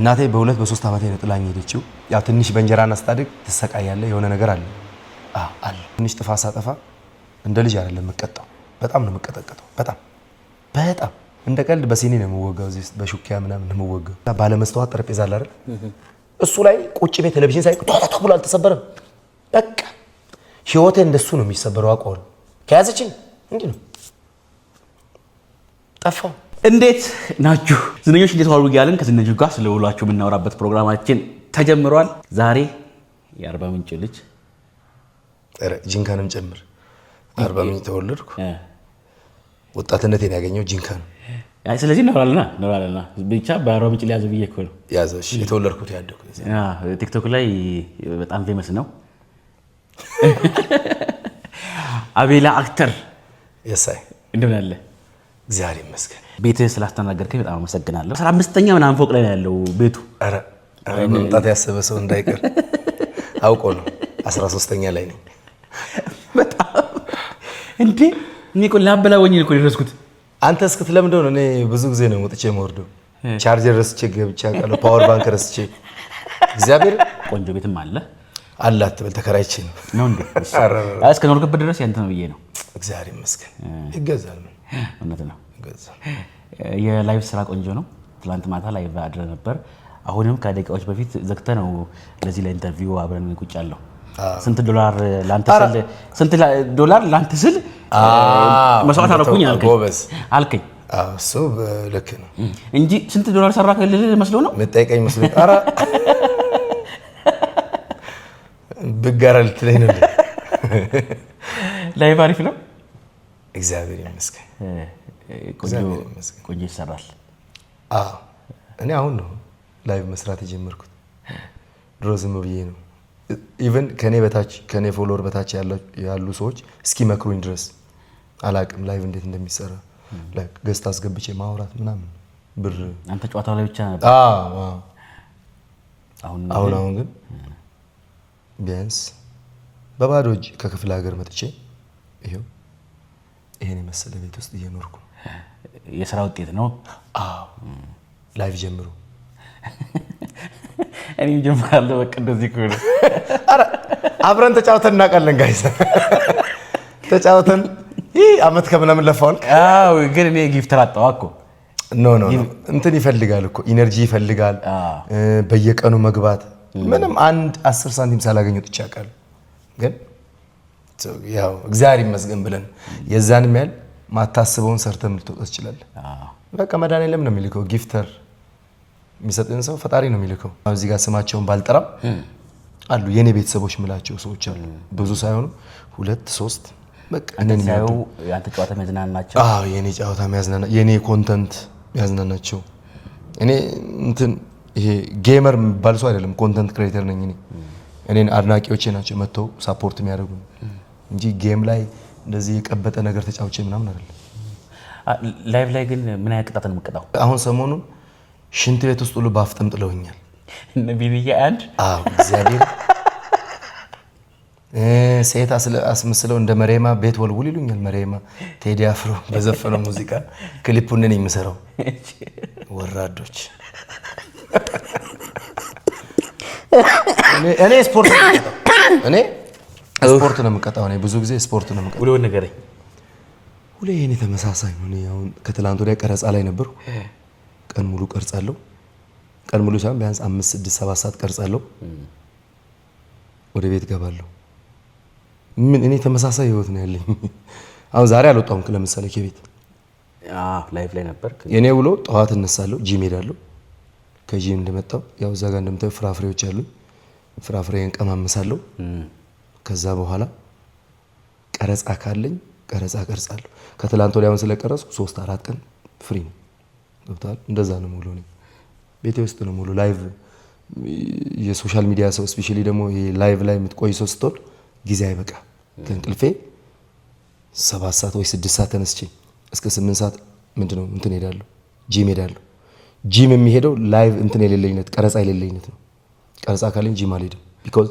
እናቴ በሁለት በሶስት አመቴ ነው ጥላኝ ሄደችው። ያው ትንሽ በእንጀራና ስታድግ ትሰቃያለህ የሆነ ነገር አለ አለ። ትንሽ ጥፋት ሳጠፋ እንደ ልጅ አይደለም መቀጣው፣ በጣም ነው መቀጠቀጠው። በጣም እንደ ቀልድ በሲኒ ነው የምወጋው፣ እዚህ በሹኪያ ምናምን ነው የምወጋው። ባለ መስተዋት ጠረጴዛ አለ አይደል? እሱ ላይ ቁጭ ቤት ቴሌቪዥን ሳይ ቶቶ ብሎ አልተሰበረም። በቃ ህይወቴ እንደሱ ነው የሚሰበረው። አውቀዋለሁ። ከያዘችኝ እንዴ ነው ጠፋው። እንዴት ናችሁ ዝነኞች? እንዴት ዋሉ እያልን ከዝነኞች ጋር ስለውሏችሁ የምናወራበት ፕሮግራማችን ተጀምሯል። ዛሬ የአርባ ምንጭ ልጅ ጂንካንም ጨምር አርባ ምንጭ ተወለድኩ። ወጣትነቴን ያገኘው ጂንካ ነው። ስለዚህ እናወራለና ብቻ በአርባ ምንጭ ላይ ያዘው ብዬ እኮ ነው ያዘው። እሺ የተወለድኩት ያደኩት ቲክቶክ ላይ በጣም ፌመስ ነው። አቤላ አክተር የሳይ እንደምን አለ? እግዚአብሔር ይመስገን። ቤትህ ስላስተናገርከኝ በጣም አመሰግናለሁ። 15ኛ ምናምን ፎቅ ላይ ያለው ቤቱ። አረ መምጣት ያሰበ ሰው እንዳይቀር አውቆ ነው። 13ኛ ላይ ነኝ። በጣም እንዴ እኔ እኮ ላበላወኝ እኮ ደረስኩት። አንተ እስክትለምደው ነው። እኔ ብዙ ጊዜ ነው ወጥቼ የምወርደው። ቻርጀር ረስቼ ገብቼ አውቃለሁ። ፓወር ባንክ ረስቼ። እግዚአብሔር ቆንጆ ቤትም አለ አትበል፣ ተከራይቼ ነው እንዴ? እስከ ኖርክበት ድረስ ያንተ ነው ብዬ ነው። እግዚአብሔር ይመስገን። ይገዛል። እውነት ነው። የላይቭ ስራ ቆንጆ ነው። ትላንት ማታ ላይቭ አድረ ነበር። አሁንም ከደቂቃዎች በፊት ዘግተ ነው ለዚህ ለኢንተርቪው አብረን ቁጭ ያለው። ስንት ዶላር ላንተ ስል መስዋዕት አደረኩኝ አልከኝ። እሱ ልክ ነው እንጂ ስንት ዶላር ሰራ ከልል መስሎ ነው መጠየቀኝ መስሎ። ኧረ ብጋራ ልትለኝ ነው። ላይቭ አሪፍ ነው። እግዚአብሔር ይመስገን። ቆንጆ ይሰራል። እኔ አሁን ነው ላይቭ መስራት የጀመርኩት። ድሮ ዝም ብዬ ነው። ኢቨን ከኔ ፎሎወር በታች ያሉ ሰዎች እስኪመክሩኝ ድረስ አላቅም ላይቭ እንዴት እንደሚሰራ። ገዝታ አስገብቼ ማውራት ምናምን ብር አንተ ጨዋታው ላይ ብቻ ነበር። አሁን ግን ቢያንስ በባዶ እጅ ከክፍለ ሀገር መጥቼ ይሄው ይሄን የመሰለ ቤት ውስጥ እየኖርኩ የሥራ ውጤት ነው። ላይቭ ጀምሩ። እኔም ጀምራለሁ። በቃ እንደዚህ ከሆነ አረ አብረን ተጫውተን እናውቃለን ጋይስ። ተጫውተን አመት ከምናምን ለፋውን። ግን እኔ ጊፍተር አጣሁ እኮ። ኖ እንትን ይፈልጋል እኮ ኢነርጂ ይፈልጋል። በየቀኑ መግባት ምንም አንድ 10 ሳንቲም ሳላገኘው ጥቻ አውቃለሁ። ግን ያው እግዚአብሔር ይመስገን ብለን የዛንም ያህል ማታስበውን ሰርተም ልትወጣ ትችላለህ። በቃ መድኃኒዓለም ነው የሚልከው። ጊፍተር የሚሰጥን ሰው ፈጣሪ ነው የሚልከው። እዚህ ጋር ስማቸውን ባልጠራም አሉ የኔ ቤተሰቦች ምላቸው ሰዎች አሉ። ብዙ ሳይሆኑ 2 3 በቃ እነን ያው ያንተ ጨዋታ የሚያዝናናቸው። የኔ ጨዋታ የሚያዝናና የኔ ኮንተንት የሚያዝናናቸው። እኔ እንትን ይሄ ጌመር የሚባል ሰው አይደለም፣ ኮንተንት ክሬተር ነኝ እኔ። እኔን አድናቂዎቼ ናቸው መጥተው ሳፖርት የሚያደርጉ እንጂ ጌም ላይ እንደዚህ የቀበጠ ነገር ተጫውቼ ምናምን አይደለም። ላይቭ ላይ ግን ምን አይነት ቅጣት ነው የምትቀጣው? አሁን ሰሞኑን ሽንት ቤት ውስጥ ሁሉ ባፍጠም ጥለውኛል። ነብይዬ አንድ እግዚአብሔር ሴት አስመስለው እንደ መሬማ ቤት ወልውል ይሉኛል። መሬማ ቴዲ አፍሮ በዘፈነው ሙዚቃ ክሊፑን ነኝ የምሰራው። ወራዶች። እኔ ስፖርት ነው የምቀጣው። እኔ ብዙ ጊዜ ስፖርት ነው የምቀጣው። ሁሌ ነገረኝ። ሁሌ የኔ ተመሳሳይ ነው። እኔ አሁን ከትላንት ወዲያ ቀረጻ ላይ ነበርኩ። ቀን ሙሉ ቀርጻለሁ። ቀን ሙሉ ሳይሆን ቢያንስ 5 6 7 ሰዓት ቀርጻለሁ። ወደ ቤት ገባለሁ። ምን እኔ ተመሳሳይ ህይወት ነው ያለኝ። አሁን ዛሬ አልወጣሁም ለምሳሌ ከቤት ላይቭ ላይ ነበር። የኔ ውሎ ጠዋት እነሳለሁ፣ ጂም ሄዳለሁ። ከጂም እንደመጣሁ ያው እዛ ጋር እንደምታዩ ፍራፍሬዎች አሉ። ፍራፍሬን ቀማምሳለሁ። ከዛ በኋላ ቀረጻ ካለኝ ቀረጻ ቀርጻለሁ። ከትላንት ወዲያ አሁን ስለቀረጽኩ 3 4 ቀን ፍሪ ነው። ገብቷል። እንደዛ ነው ሙሉ ነው። ቤቴ ውስጥ ነው ሙሉ ላይቭ። የሶሻል ሚዲያ ሰው ስፔሻሊ ደግሞ ይሄ ላይቭ ላይ የምትቆይ ሰው ስትሆን ጊዜ አይበቃ። ከእንቅልፌ 7 ሰዓት ወይ 6 ሰዓት ተነስቼ እስከ 8 ሰዓት ምንድነው እንትን ሄዳለሁ፣ ጂም ሄዳለሁ። ጂም የሚሄደው ላይቭ እንትን የሌለኝነት ቀረጻ የሌለኝነት ነው። ቀረጻ ካለኝ ጂም አልሄድም። ቢኮዝ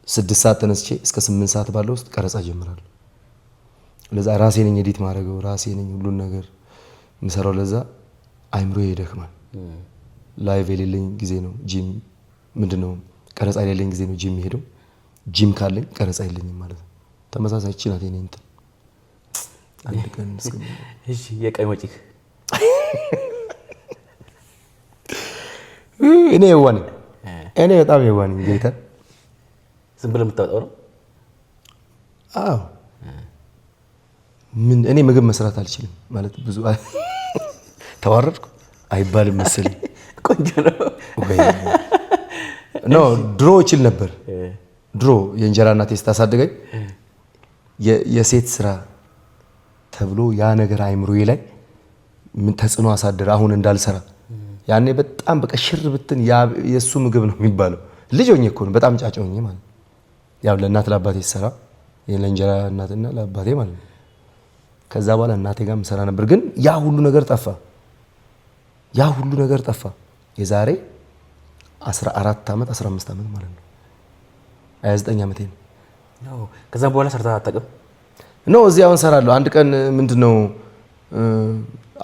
6 ሰዓት ተነስቼ እስከ 8 ሰዓት ባለው ውስጥ ቀረጻ ጀምራለሁ። ለዛ ራሴ ነኝ ኤዲት ማድረገው፣ ራሴ ነኝ ሁሉን ነገር የምሰራው። ለዛ አይምሮዬ ይደክማል። ላይቭ የሌለኝ ጊዜ ነው ጂም ምንድነው ቀረጻ የሌለኝ ጊዜ ነው ጂም ሄደው ጂም ካለኝ ቀረጻ የለኝም ማለት ነው። ተመሳሳይ ችናት የኔ እንትን አንድ ቀን እሺ የቀኝ ወጪ እኔ የዋኔ እኔ በጣም የዋኔ ጌታ ዝም ብለህ የምታወጣው ነው? አዎ ምን እኔ ምግብ መስራት አልችልም ማለት ብዙ ተዋረድኩ አይባልም መሰለኝ። ቆንጆ ነው ኖ ድሮ እችል ነበር። ድሮ የእንጀራ እናቴ ስታሳድገኝ የሴት ስራ ተብሎ ያ ነገር አይምሮዬ ላይ ምን ተጽዕኖ አሳደረ አሁን እንዳልሰራ። ያኔ በጣም በቃ ሽር ብትን የሱ ምግብ ነው የሚባለው። ልጅ ሆኜ እኮ ነው በጣም ጫጫ ሆኜ ማለት ያው ለእናት ለአባቴ ሰራ ለእንጀራ እናትና ለአባቴ ማለት ነው። ከዛ በኋላ እናቴ ጋርም ሰራ ነበር ግን ያ ሁሉ ነገር ጠፋ። ያ ሁሉ ነገር ጠፋ። የዛሬ 14 ዓመት 15 ዓመት ማለት ነው 29 ዓመቴ ነው። ከዛ በኋላ ሰርታ አታውቅም? ነው እዚህ አሁን ሰራለሁ። አንድ ቀን ምንድነው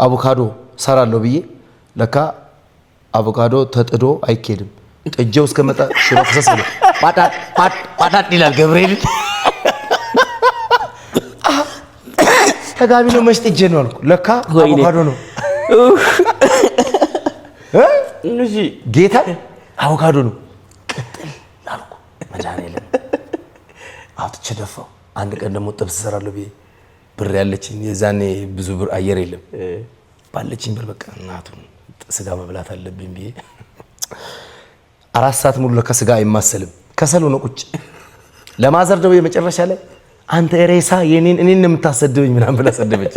አቮካዶ ሰራለሁ ብዬ ለካ አቮካዶ ተጥዶ አይኬድም። ጥጄው እስከመጣ ሽሮ ፈሰስ ብሎ ፓታት ይላል ገብርኤል ተጋቢ ነው መች ጥጄ ነው አልኩ። ለካ አቮካዶ ነው እሺ ጌታ አቮካዶ ነው ቅጥል አልኩ። መድኃኒዓለም አውጥቼ ደፋው። አንድ ቀን ደግሞ ጥብስ ሰራለሁ ብዬ ብር ያለችኝ የዛኔ ብዙ ብር አየር የለም ባለችኝ ብር በቃ እናቱን ስጋ መብላት አለብኝ ብዬ 4 ሰዓት ሙሉ ለካ ስጋ አይማሰልም ከሰሉ ነው ቁጭ ለማዘር ደው የመጨረሻ ላይ አንተ ሬሳ እኔን የምታሰድበኝ ምናምን ብላ ሰደበች።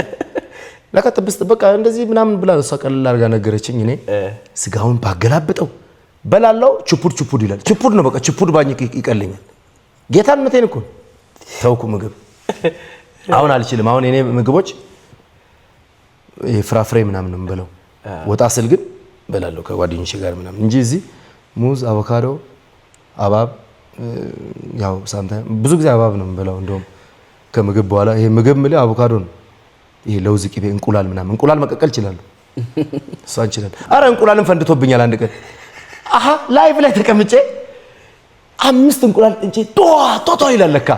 ለካ ጥብስ በቃ እንደዚህ ምናምን ብላ እሷ ቀለል አድርጋ ነገረችኝ። እኔ ስጋውን ባገላብጠው በላላው ችፑድ ይላል። ችፑድ ነው በቃ ችፑድ ባኝ ይቀለኛል። ጌታን መተን እኮ ተውኩ ምግብ አሁን አልችልም። አሁን እኔ ምግቦች ፍራፍሬ ምናምን ነው የምበላው። ወጣ ስል ግን በላለው ከጓደኞቼ ጋር ምናምን እንጂ እዚህ ሙዝ፣ አቮካዶ፣ አባብ ያው ሳምታይም ብዙ ጊዜ አባብ ነው የምበላው። እንደውም ከምግብ በኋላ ይሄ ምግብ ምለ አቮካዶ ነው። ይሄ ለውዝ ቅቤ፣ እንቁላል ምናምን እንቁላል መቀቀል ይችላል። እሷ ይችላል። አረ እንቁላልን ፈንድቶብኛል አንድ ቀን ላይቭ ላይ ተቀምጬ 5 እንቁላል እንጂ ቶቶ ይላል። ለካ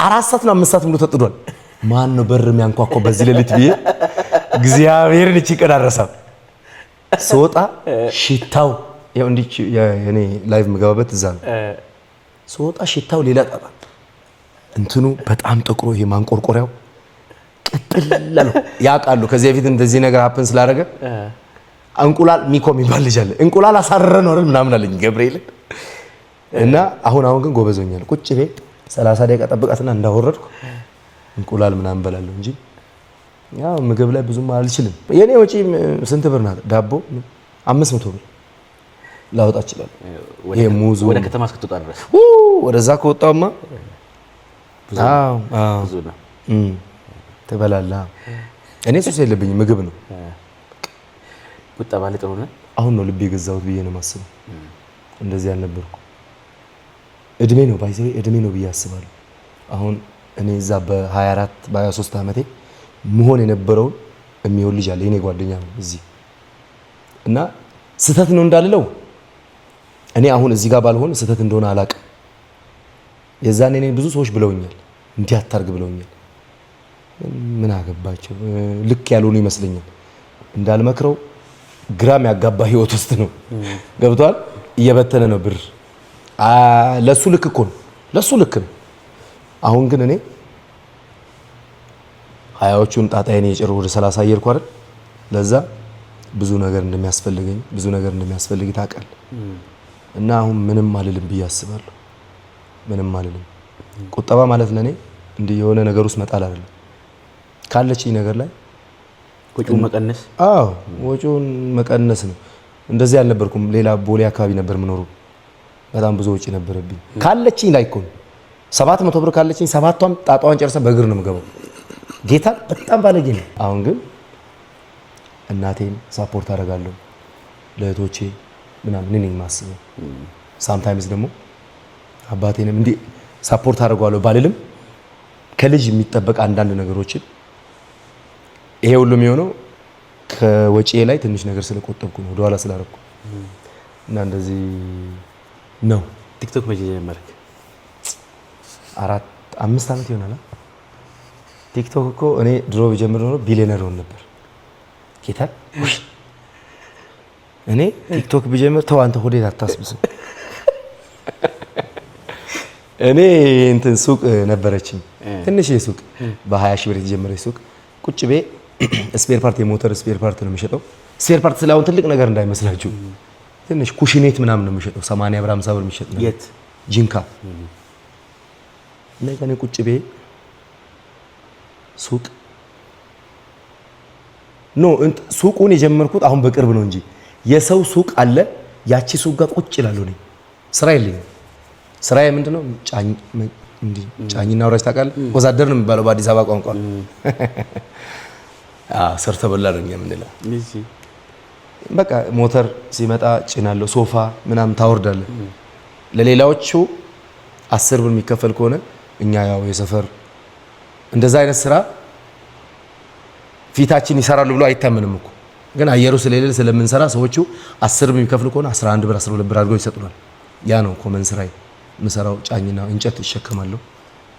4 ሰዓት ነው 5 ሰዓት ሙሉ ተጥዷል። ማን ነው በር የሚያንኳኳው በዚህ ሌሊት ብዬ እግዚአብሔርን እቺ ቀን አረሳም። ስወጣ ሽታው ያው እንዲች የኔ ላይቭ መገባበት እዛ ነው። ስወጣ ሽታው ሌላ ጣጣ እንትኑ በጣም ጠቁሮ ይሄ ማንቆርቆሪያው ቅጥል አለው። ያውቃሉ ከዚህ በፊት እንደዚህ ነገር ሀፕን ስላደረገ እንቁላል ሚኮ የሚባል ልጅ አለ። እንቁላል አሳረረ ነው አይደል ምናምን አለኝ ገብርኤል። እና አሁን ግን ጎበዞኛል። ቁጭ ቤት 30 ደቂቃ ጠብቃትና እንዳወረድኩ እንቁላል ምናምን በላለሁ እንጂ ያው ምግብ ላይ ብዙም አልችልም። የኔ ወጪ ስንት ብር ናት? ዳቦ 500 ብር ላወጣ ይችላል። ይሄ ሙዙ ወደ ከተማ እስክትወጣ ድረስ ወደዛ ከወጣውማ ብዙ ነው ተበላላ። እኔ ሱስ የለብኝም ምግብ ነው። ቁጠባ ላይ ጥሩ ነው። አሁን ነው ልቤ የገዛሁት ብዬ ነው የማስበው። እንደዚህ አልነበርኩ። እድሜ ነው ባይዘይ እድሜ ነው ብዬ አስባለሁ። አሁን እኔ እዛ በ24 በ23 ዓመቴ መሆን የነበረውን የሚሆን ልጅ አለ የኔ ጓደኛ ነው እዚህ እና ስህተት ነው እንዳልለው እኔ አሁን እዚህ ጋር ባልሆን ስህተት እንደሆነ አላውቅም። የዛኔ እኔ ብዙ ሰዎች ብለውኛል፣ እንዲህ አታርግ ብለውኛል። ምን አገባቸው? ልክ ያልሆኑ ይመስለኛል። እንዳልመክረው ግራም ያጋባ ህይወት ውስጥ ነው ገብቷል። እየበተነ ነው ብር ለሱ ልክ እኮ ነው፣ ለሱ ልክ ነው። አሁን ግን እኔ ሀያዎቹን ጣጣዬን የጨረው ወደ 30 አየርኩ አይደል? ለዛ ብዙ ነገር እንደሚያስፈልገኝ ብዙ ነገር እንደሚያስፈልግ ታውቃለህ። እና አሁን ምንም አልልም ብዬ አስባለሁ። ምንም አልልም። ቁጠባ ማለት ለኔ እንደ የሆነ ነገር ውስጥ መጣል አይደለም፣ ካለችኝ ነገር ላይ ወጪውን መቀነስ። አዎ ወጪውን መቀነስ ነው። እንደዚህ አልነበርኩም። ሌላ ቦሌ አካባቢ ነበር የምኖረው። በጣም ብዙ ወጪ ነበረብኝ። ካለችኝ ላይ እኮ 700 ብር ካለችኝ 7ቷም ጣጣዋን ጨርሳ በእግር ነው የምገባው። ጌታ በጣም ባለጌ ነው። አሁን ግን እናቴን ሳፖርት አደርጋለሁ፣ ለእህቶቼ ምናምን እኔ ነኝ የማስበው። ሳምታይምስ ደግሞ አባቴንም እንዲህ ሳፖርት አደርጋለሁ ባልልም ከልጅ የሚጠበቅ አንዳንድ ነገሮችን ይሄ ሁሉ የሚሆነው ከወጪዬ ላይ ትንሽ ነገር ስለቆጠብኩ ነው፣ ወደኋላ ስላደረኩ እና እንደዚህ ነው። ቲክቶክ መቼ ጀመርክ? 5 ዓመት ይሆናል። ቲክቶክ እኮ እኔ ድሮ ቢጀምር ኖሮ ቢሊየነር ሆን ነበር። ጌታ እኔ ቲክቶክ ቢጀምር ተው አንተ ሆዴን አታስብስም። እኔ እንትን ሱቅ ነበረችኝ ትንሽ ሱቅ በ20 ሺህ ብር የተጀመረች ሱቅ ቁጭ ቤ ስፔር ፓርት የሞተር ስፔር ፓርት ነው የሚሸጠው። ስፔር ፓርት ስላሁን ትልቅ ነገር እንዳይመስላችሁ ትንሽ ኩሽኔት ምናምን ነው የሚሸጠው 80 ብር 50 ብር የሚሸጥ ነው። የት ጂንካ ላይ ከኔ ቁጭ ቤ ሱቅ ኖ ሱቁን የጀመርኩት አሁን በቅርብ ነው እንጂ የሰው ሱቅ አለ። ያቺ ሱቅ ጋር ቁጭ እላለሁ። እኔ ስራ የለኝም። ስራዬ ምንድነው? ጫኝና አውራጅ ታውቃለህ? ወዛደር ነው የሚባለው በአዲስ አበባ ቋንቋ። ሰርተ በላ ነው የምንለው። በቃ ሞተር ሲመጣ ጭናለሁ፣ ሶፋ ምናምን ታወርዳለህ። ለሌላዎቹ 10 ብር የሚከፈል ከሆነ እኛ ያው የሰፈር እንደዛ አይነት ስራ ፊታችን ይሰራሉ ብሎ አይታመንም እኮ ግን አየሩ ስለሌለ ስለምንሰራ ሰዎቹ 10 ብር የሚከፍሉ ከሆነ 11 ብር 12 ብር አድርገው ይሰጡናል። ያ ነው ኮመን ስራዬ። ምሰራው ጫኝና እንጨት ይሸከማለሁ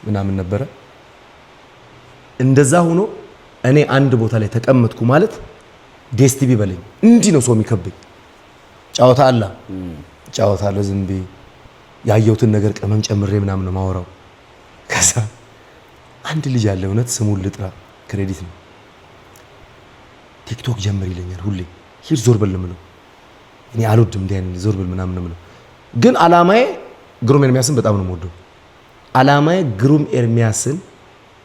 ምናምን ነበረ። እንደዛ ሆኖ እኔ አንድ ቦታ ላይ ተቀመጥኩ ማለት ዴስቲቪ በለኝ እንዲህ ነው ሰው የሚከበኝ። ጫወታ አለ ዝም ብዬ ያየሁትን ነገር ቅመም ጨምሬ ምናምን ነው ማወራው። ከዛ አንድ ልጅ አለ እውነት ስሙን ልጥራ ክሬዲት ነው ቲክቶክ ጀምር ይለኛል ሁሌ። ሂድ ዞር በል ነው እኔ አልወድም እንዲህ አይነት ዞር በል ምናምን ነው። ግን አላማዬ ግሩም ኤርሚያስን በጣም ነው የምወደው። አላማዬ ግሩም ኤርሚያስን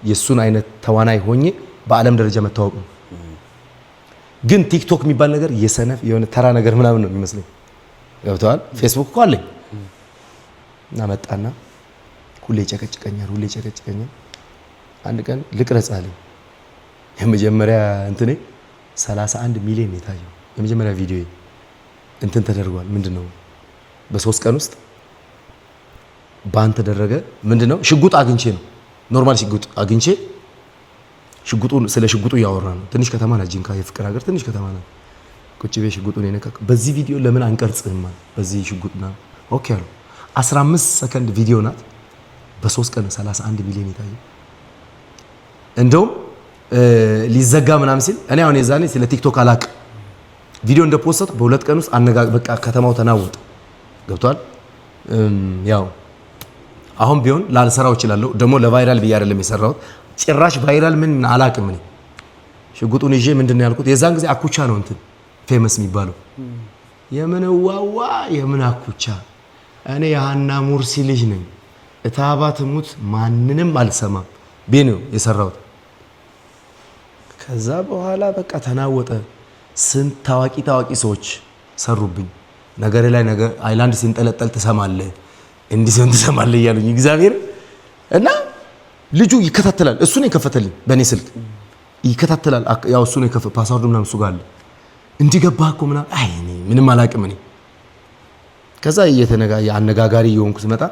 የሱን አይነት ተዋናይ ሆኜ በዓለም ደረጃ መታወቅ ነው። ግን ቲክቶክ የሚባል ነገር የሰነፍ የሆነ ተራ ነገር ምናምን ነው የሚመስለኝ። ገብተዋል። ፌስቡክ እኮ አለኝ እና መጣና ሁሌ ጨቀጭቀኛል። አንድ ቀን ልቅረጽ አለኝ። የመጀመሪያ እንትኔ 31 ሚሊዮን የታየው የመጀመሪያ ቪዲዮ እንትን ተደርጓል። ምንድነው በ3 ቀን ውስጥ ባን ተደረገ። ምንድነው ሽጉጥ አግኝቼ ነው ኖርማል ሽጉጥ አግኝቼ ሽጉጡን ስለ ሽጉጡ እያወራ ነው። ትንሽ ከተማ ናት ጂንካ፣ የፍቅር ሀገር ትንሽ ከተማ ናት። ቁጭ ቤ ሽጉጡን የነካክ በዚህ ቪዲዮ ለምን አንቀርጽህም? በዚህ ሽጉጥና ኦኬ አሉ። 15 ሰከንድ ቪዲዮ ናት። በ3 ቀን 31 ሚሊዮን የታየው እንደውም ሊዘጋ ምናምን ሲል እኔ አሁን የዛኔ ስለ ቲክቶክ አላቅ ቪዲዮ እንደፖስት በ2 ቀን ውስጥ በቃ ከተማው ተናወጠ። ገብቷል። ያው አሁን ቢሆን ላልሰራው እችላለሁ። ደግሞ ለቫይራል ብዬ አይደለም የሰራሁት። ጭራሽ ቫይራል ምን አላቅም። እኔ ሽጉጡን ይዤ ምንድነው ያልኩት? የዛን ጊዜ አኩቻ ነው እንትን ፌመስ የሚባለው የምን ዋዋ የምን አኩቻ። እኔ የሃና ሙርሲ ልጅ ነኝ። እታባ ትሙት ማንንም አልሰማም ቤት ነው የሰራሁት። ከዛ በኋላ በቃ ተናወጠ። ስንት ታዋቂ ሰዎች ሰሩብኝ። ነገር ላይ ነገር አይላንድ ሲንጠለጠል ትሰማለህ፣ እንዲህ ሲሆን ትሰማለህ እያሉኝ እግዚአብሔር እና ልጁ ይከታተላል። እሱ ነው የከፈተልኝ በእኔ ስልክ ይከታተላል። ያው እሱ ነው የከፈተ ፓስወርድ ምናምን እሱ ጋር አለ። እንዲገባህ እኮ ምናምን አይ እኔ ምንም አላውቅም እኔ። ከዛ አነጋጋሪ የሆንኩ ስመጣ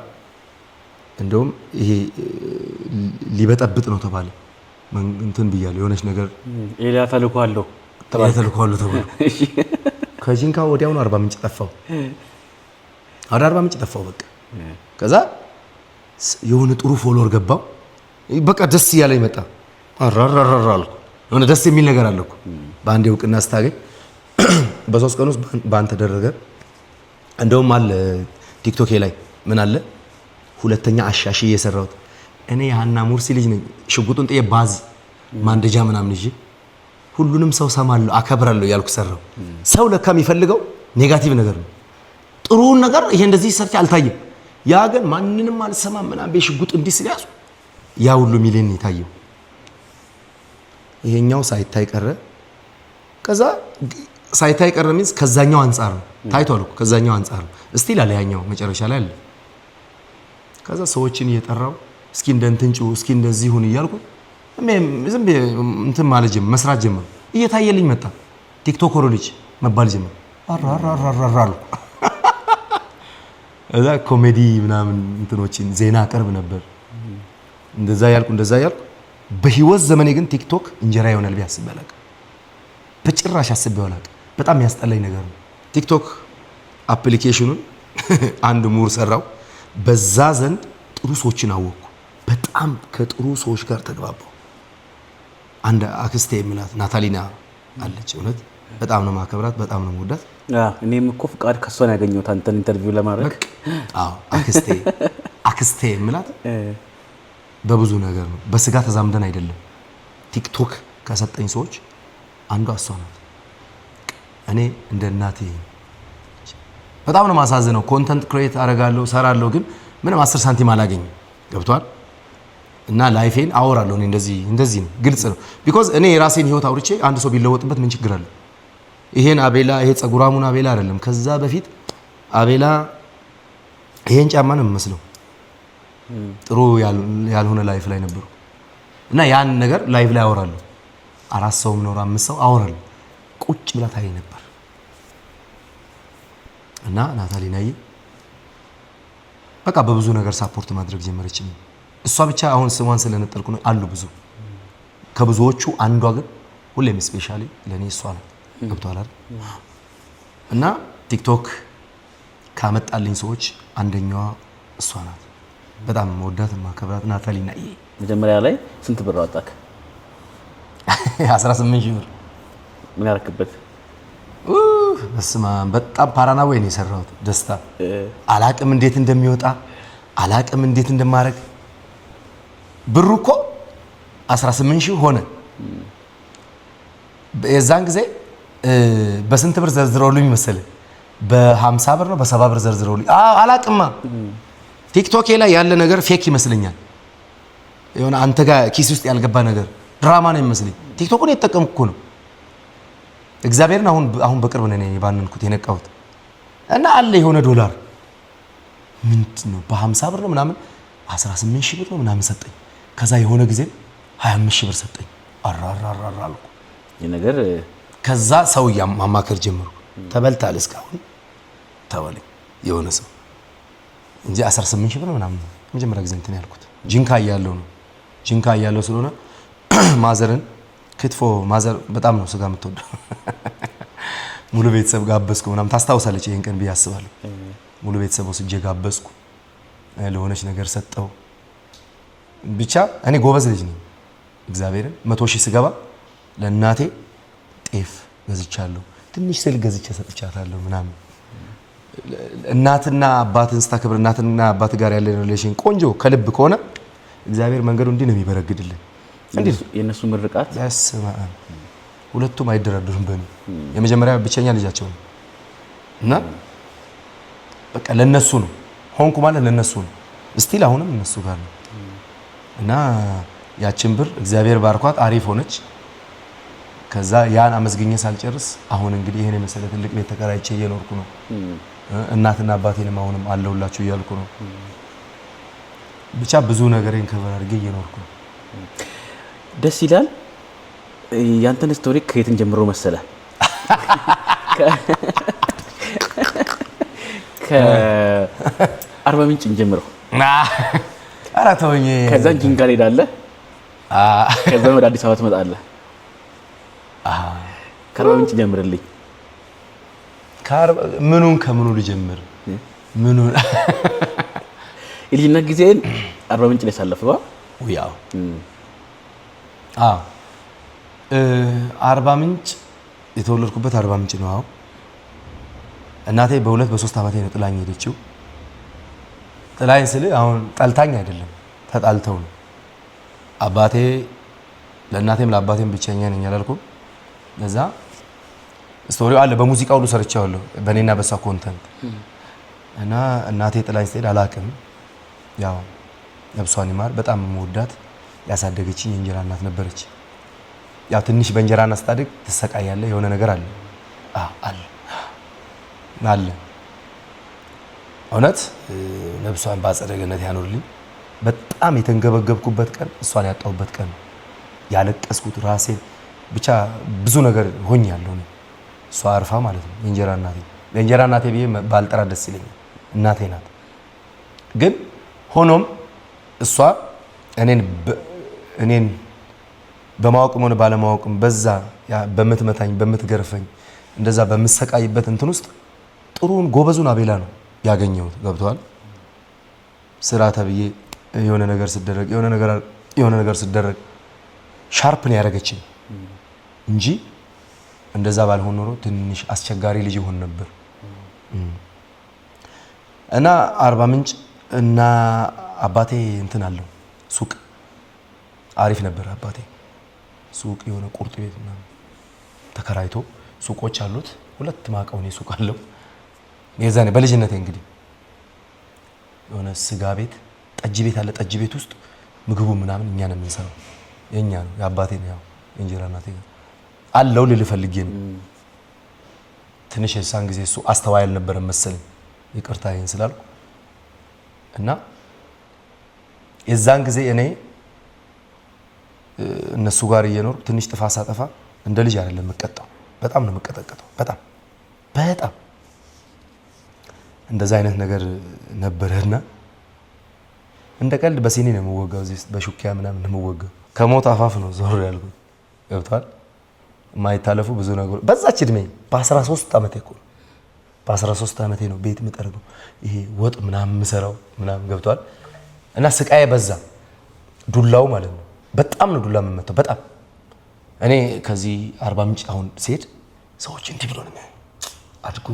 እንደውም ይሄ ሊበጠብጥ ነው ተባለ። እንትን ብያለሁ የሆነች ነገር ሌላ ተልእኮ አለው ተብሎ ከጂንካ ወዲያውኑ 40 ምንጭ ጠፋው። ወደ 40 ምንጭ ጠፋው በቃ። ከዛ የሆነ ጥሩ ፎሎወር ገባው። በቃ ደስ እያለኝ መጣ። አራራራራ አልኩ። የሆነ ደስ የሚል ነገር አለ እኮ በአንዴ እውቅና ስታገኝ። በ3 ቀን ውስጥ ባን ተደረገ። እንደውም አለ ቲክቶክ ላይ ምን አለ ሁለተኛ አሻሺ የሰራሁት እኔ የሃና ሙርሲ ልጅ ነኝ። ሽጉጡን ጥዬ ባዝ ማንደጃ ምናምን ይዤ ሁሉንም ሰው ሰማለሁ አከብራለሁ ያልኩ ሰራው። ሰው ለካ የሚፈልገው ኔጋቲቭ ነገር ነው። ጥሩውን ነገር ይሄ እንደዚህ ሰርች አልታየም። ያ ግን ማንንም አልሰማም ምናምን በሽጉጥ እንዲህ ስለያዙ ያ ሁሉ ሚሊዮን የታየው ይሄኛው ሳይታይ ቀረ። ከዛ ሳይታይ ቀረ ሚንስ ከዛኛው አንፃር ነው ታይቷል እኮ ከዛኛው አንፃር ነው እስቲ ላለ ያኛው መጨረሻ ላይ አለ። ከዛ ሰዎችን እየጠራው እስኪ እንደንትንጩ እስኪ እንደዚህ ሁን እያልኩ ዝም ብዬ እንትን ማለት ጀመር መስራት ጀመር። እየታየልኝ መጣ። ቲክቶከሩ ልጅ መባል ጀመር። አራራራራራ እዛ ኮሜዲ ምናምን እንትኖችን ዜና አቀርብ ነበር። እንደዛ ያልኩ በህይወት ዘመኔ ግን ቲክቶክ እንጀራ ይሆናል ቢያስብ አላውቅም። በጭራሽ አስቤው አላውቅም። በጣም ያስጠላኝ ነገር ነው ቲክቶክ። አፕሊኬሽኑን አንድ ምሁር ሰራው። በዛ ዘንድ ጥሩ ሰዎችን አወቅኩ። በጣም ከጥሩ ሰዎች ጋር ተግባባው። አንድ አክስቴ የምላት ናታሊና አለች። እውነት በጣም ነው ማከብራት፣ በጣም ነው ወዳት። እኔም እኮ ፍቃድ ከሷ ነው ያገኘሁት አንተን ኢንተርቪው ለማድረግ። አዎ አክስቴ የምላት በብዙ ነገር ነው። በስጋ ተዛምደን አይደለም። ቲክቶክ ከሰጠኝ ሰዎች አንዷ እሷ ናት። እኔ እንደ እናቴ በጣም ነው ማሳዝነው። ኮንተንት ክሬት አደርጋለሁ፣ ሰራለሁ፣ ግን ምንም 10 ሳንቲም አላገኝም። ገብቷል? እና ላይፌን አወራለሁ። እኔ እንደዚህ ነው፣ ግልጽ ነው። ቢኮዝ እኔ የራሴን ህይወት አውርቼ አንድ ሰው ቢለወጥበት ምን ችግር አለ? ይሄን አቤላ ይሄ ጸጉራሙን አቤላ አይደለም። ከዛ በፊት አቤላ ይሄን ጫማ ነው የሚመስለው። ጥሩ ያልሆነ ላይፍ ላይ ነበሩ እና ያን ነገር ላይፍ ላይ አወራለሁ። 4 ሰው ነው 5 ሰው አወራለሁ። ቁጭ ብላ ታይ ነበር እና ናታሊናዬ በቃ በብዙ ነገር ሳፖርት ማድረግ ጀመረች። እሷ ብቻ አሁን ስሟን ስለነጠልኩ ነው አሉ ብዙ። ከብዙዎቹ አንዷ ግን ሁሌም ስፔሻሊ ለኔ እሷ ናት። ገብቷል አይደል? እና ቲክቶክ ካመጣልኝ ሰዎች አንደኛዋ እሷ ናት። በጣም መወዳት ማከብራት ናታሊናዬ። መጀመሪያ ላይ ስንት ብር አወጣክ? 18,000 ብር። ምን ያረክበት? በስመ አብ በጣም ፓራናዌ ነው የሰራሁት። ደስታ አላቅም እንዴት እንደሚወጣ አላቅም እንዴት እንደማረግ። ብሩ እኮ 18,000 ሆነ። የዛን ጊዜ በስንት ብር ዘርዝረውልኝ መሰለህ? በ50 ብር ነው በ70 ብር ዘርዝረውልኝ። አላቅማ ቲክቶክ ላይ ያለ ነገር ፌክ ይመስለኛል። የሆነ አንተ ጋር ኪስ ውስጥ ያልገባ ነገር ድራማ ነው የሚመስለኝ። ቲክቶክን የተጠቀምኩ እኮ ነው እግዚአብሔርን። አሁን በቅርብ ነው የባነንኩት የነቃሁት። እና አለ የሆነ ዶላር ምንድን ነው በ50 ብር ነው ምናምን 18,000 ብር ነው ምናምን ሰጠኝ። ከዛ የሆነ ጊዜ 25,000 ብር ሰጠኝ። አራራራ አልኩ የነገር። ከዛ ሰው ማማከር ጀመሩ። ተበልታል እስካሁን ተወለኝ የሆነ ሰው እንጂ 18,000 ብር ምናምን መጀመሪያ ጊዜ እንትን ያልኩት ጂንካ እያለሁ ስለሆነ ማዘርን ክትፎ ማዘር በጣም ነው ስጋ የምትወደው። ሙሉ ቤተሰብ ጋበዝኩ ምናምን ታስታውሳለች ይሄን ቀን ብዬ አስባለሁ። ሙሉ ቤተሰብ ወስጄ ጋበዝኩ፣ ለሆነች ነገር ሰጠው። ብቻ እኔ ጎበዝ ልጅ ነኝ። እግዚአብሔርን 100,000 ስገባ ለእናቴ ጤፍ ገዝቻለሁ፣ ትንሽ ስል ገዝቼ ሰጥቻታለሁ ምናምን። እናትና አባትን ስታከብር እናትና አባት ጋር ያለ ሪሌሽን ቆንጆ ከልብ ከሆነ እግዚአብሔር መንገዱ እንዲህ ነው የሚበረግድልን። የነሱ ምርቃት ያስማ ሁለቱም አይደራደሩም በእኔ። የመጀመሪያ ብቸኛ ልጃቸው ነው እና በቃ ለነሱ ነው ሆንኩ ማለት ለነሱ ነው። እስቲል አሁንም እነሱ ጋር ነው እና ያችን ብር እግዚአብሔር ባርኳት አሪፍ ሆነች። ከዛ ያን አመስግኜ ሳልጨርስ አሁን እንግዲህ ይሄን የመሰለ ትልቅ ቤት ተከራይቼ እየኖርኩ ነው። እናትና አባቴንም አሁንም አለውላችሁ እያልኩ ነው። ብቻ ብዙ ነገሬን ከበር አድርጌ እየኖርኩ ነው። ደስ ይላል። ያንተን ስቶሪ ከየትን ጀምሮ መሰለ? ከአርባ ምንጭ ጀምሮ። ኧረ ተወኝ። ከዛ ጂንካ ሄዳለህ፣ ከዛ ወደ አዲስ አበባ ትመጣለህ። ከአርባ ምንጭ ጀምርልኝ። ምኑን ከምኑ ልጀምር? ምኑን የልጅነት ጊዜን አርባ ምንጭ ላይ ሳለፈው? ያው አርባ ምንጭ የተወለድኩበት አርባ ምንጭ ነው። አዎ እናቴ በ2 በ3 ዓመቴ ነው ጥላኝ ሄደችው። ጥላኝ ስል አሁን ጠልታኝ አይደለም፣ ተጣልተው ነው። አባቴ ለእናቴም ለአባቴም ብቸኛ ነኝ አላልኩም። ለዛ ስቶሪው አለ በሙዚቃ ሁሉ ሰርቻለሁ በእኔና በሷ ኮንተንት። እና እናቴ ጥላኝ ስትሄድ አላቅም። ያው ነፍሷን ይማር፣ በጣም የምወዳት ያሳደገችኝ የእንጀራ እናት ነበረች። ያው ትንሽ በእንጀራ እናት ስታድግ ትሰቃያለህ፣ የሆነ ነገር አለ አለ። እውነት ነፍሷን በአጸደ ገነት ያኖርልኝ። በጣም የተንገበገብኩበት ቀን እሷን ያጣሁበት ቀን፣ ያለቀስኩት ራሴን ብቻ ብዙ ነገር ሆኛለሁ። እሷ አርፋ ማለት ነው። የእንጀራ እናቴ ለእንጀራ እናቴ ብዬ ባልጠራ ደስ ይለኛል። እናቴ ናት። ግን ሆኖም እሷ እኔን በማወቅም ሆነ ባለማወቅም በዛ በምትመታኝ በምትገርፈኝ እንደዛ በምሰቃይበት እንትን ውስጥ ጥሩን ጎበዙን አቤላ ነው ያገኘሁት። ገብቷል። ስራ ተብዬ የሆነ ነገር ስደረግ ሻርፕ ነው ያደረገችኝ እንጂ እንደዛ ባልሆን ኖሮ ትንሽ አስቸጋሪ ልጅ ይሆን ነበር። እና አርባ ምንጭ እና አባቴ እንትን አለው ሱቅ አሪፍ ነበር። አባቴ ሱቅ የሆነ ቁርጥ ቤት ምናምን ተከራይቶ ሱቆች አሉት። 2 ማቀውን ሱቅ አለው። የዛኔ በልጅነቴ እንግዲህ የሆነ ስጋ ቤት፣ ጠጅ ቤት አለ። ጠጅ ቤት ውስጥ ምግቡ ምናምን እኛ ነው የምንሰራው። የኛ ነው የአባቴ ነው። ያው የእንጀራ እናቴ አለው ልል ፈልጌ ነው። ትንሽ የሳን ጊዜ እሱ አስተዋይ አልነበረም መሰለኝ። ይቅርታ ይሄን ስላልኩ እና የዛን ጊዜ እኔ እነሱ ጋር እየኖር ትንሽ ጥፋት ሳጠፋ እንደ ልጅ አይደለም የምቀጣው። በጣም ነው የምቀጠቀጠው። በጣም እንደዛ አይነት ነገር ነበረና እንደ ቀልድ በሲኒ ነው የምወጋው። እዚህ በሹኪያ ምናምን ነው የምወጋው። ከሞት አፋፍ ነው ዞር ያልኩት። ገብቷል። የማይታለፉ ብዙ ነገሮች በዛች እድሜ በ13 ዓመቴ እኮ በ13 ዓመቴ ነው ቤት የምጠርገው። ይሄ ወጥ ምናምን የምሰራው ምናምን ገብቷል። እና ስቃዬ በዛ። ዱላው ማለት ነው። በጣም ነው ዱላ የምመታው። በጣም እኔ ከዚህ አርባ ምንጭ አሁን ሲሄድ ሰዎች እንዲህ ብሎ ነው አድጎ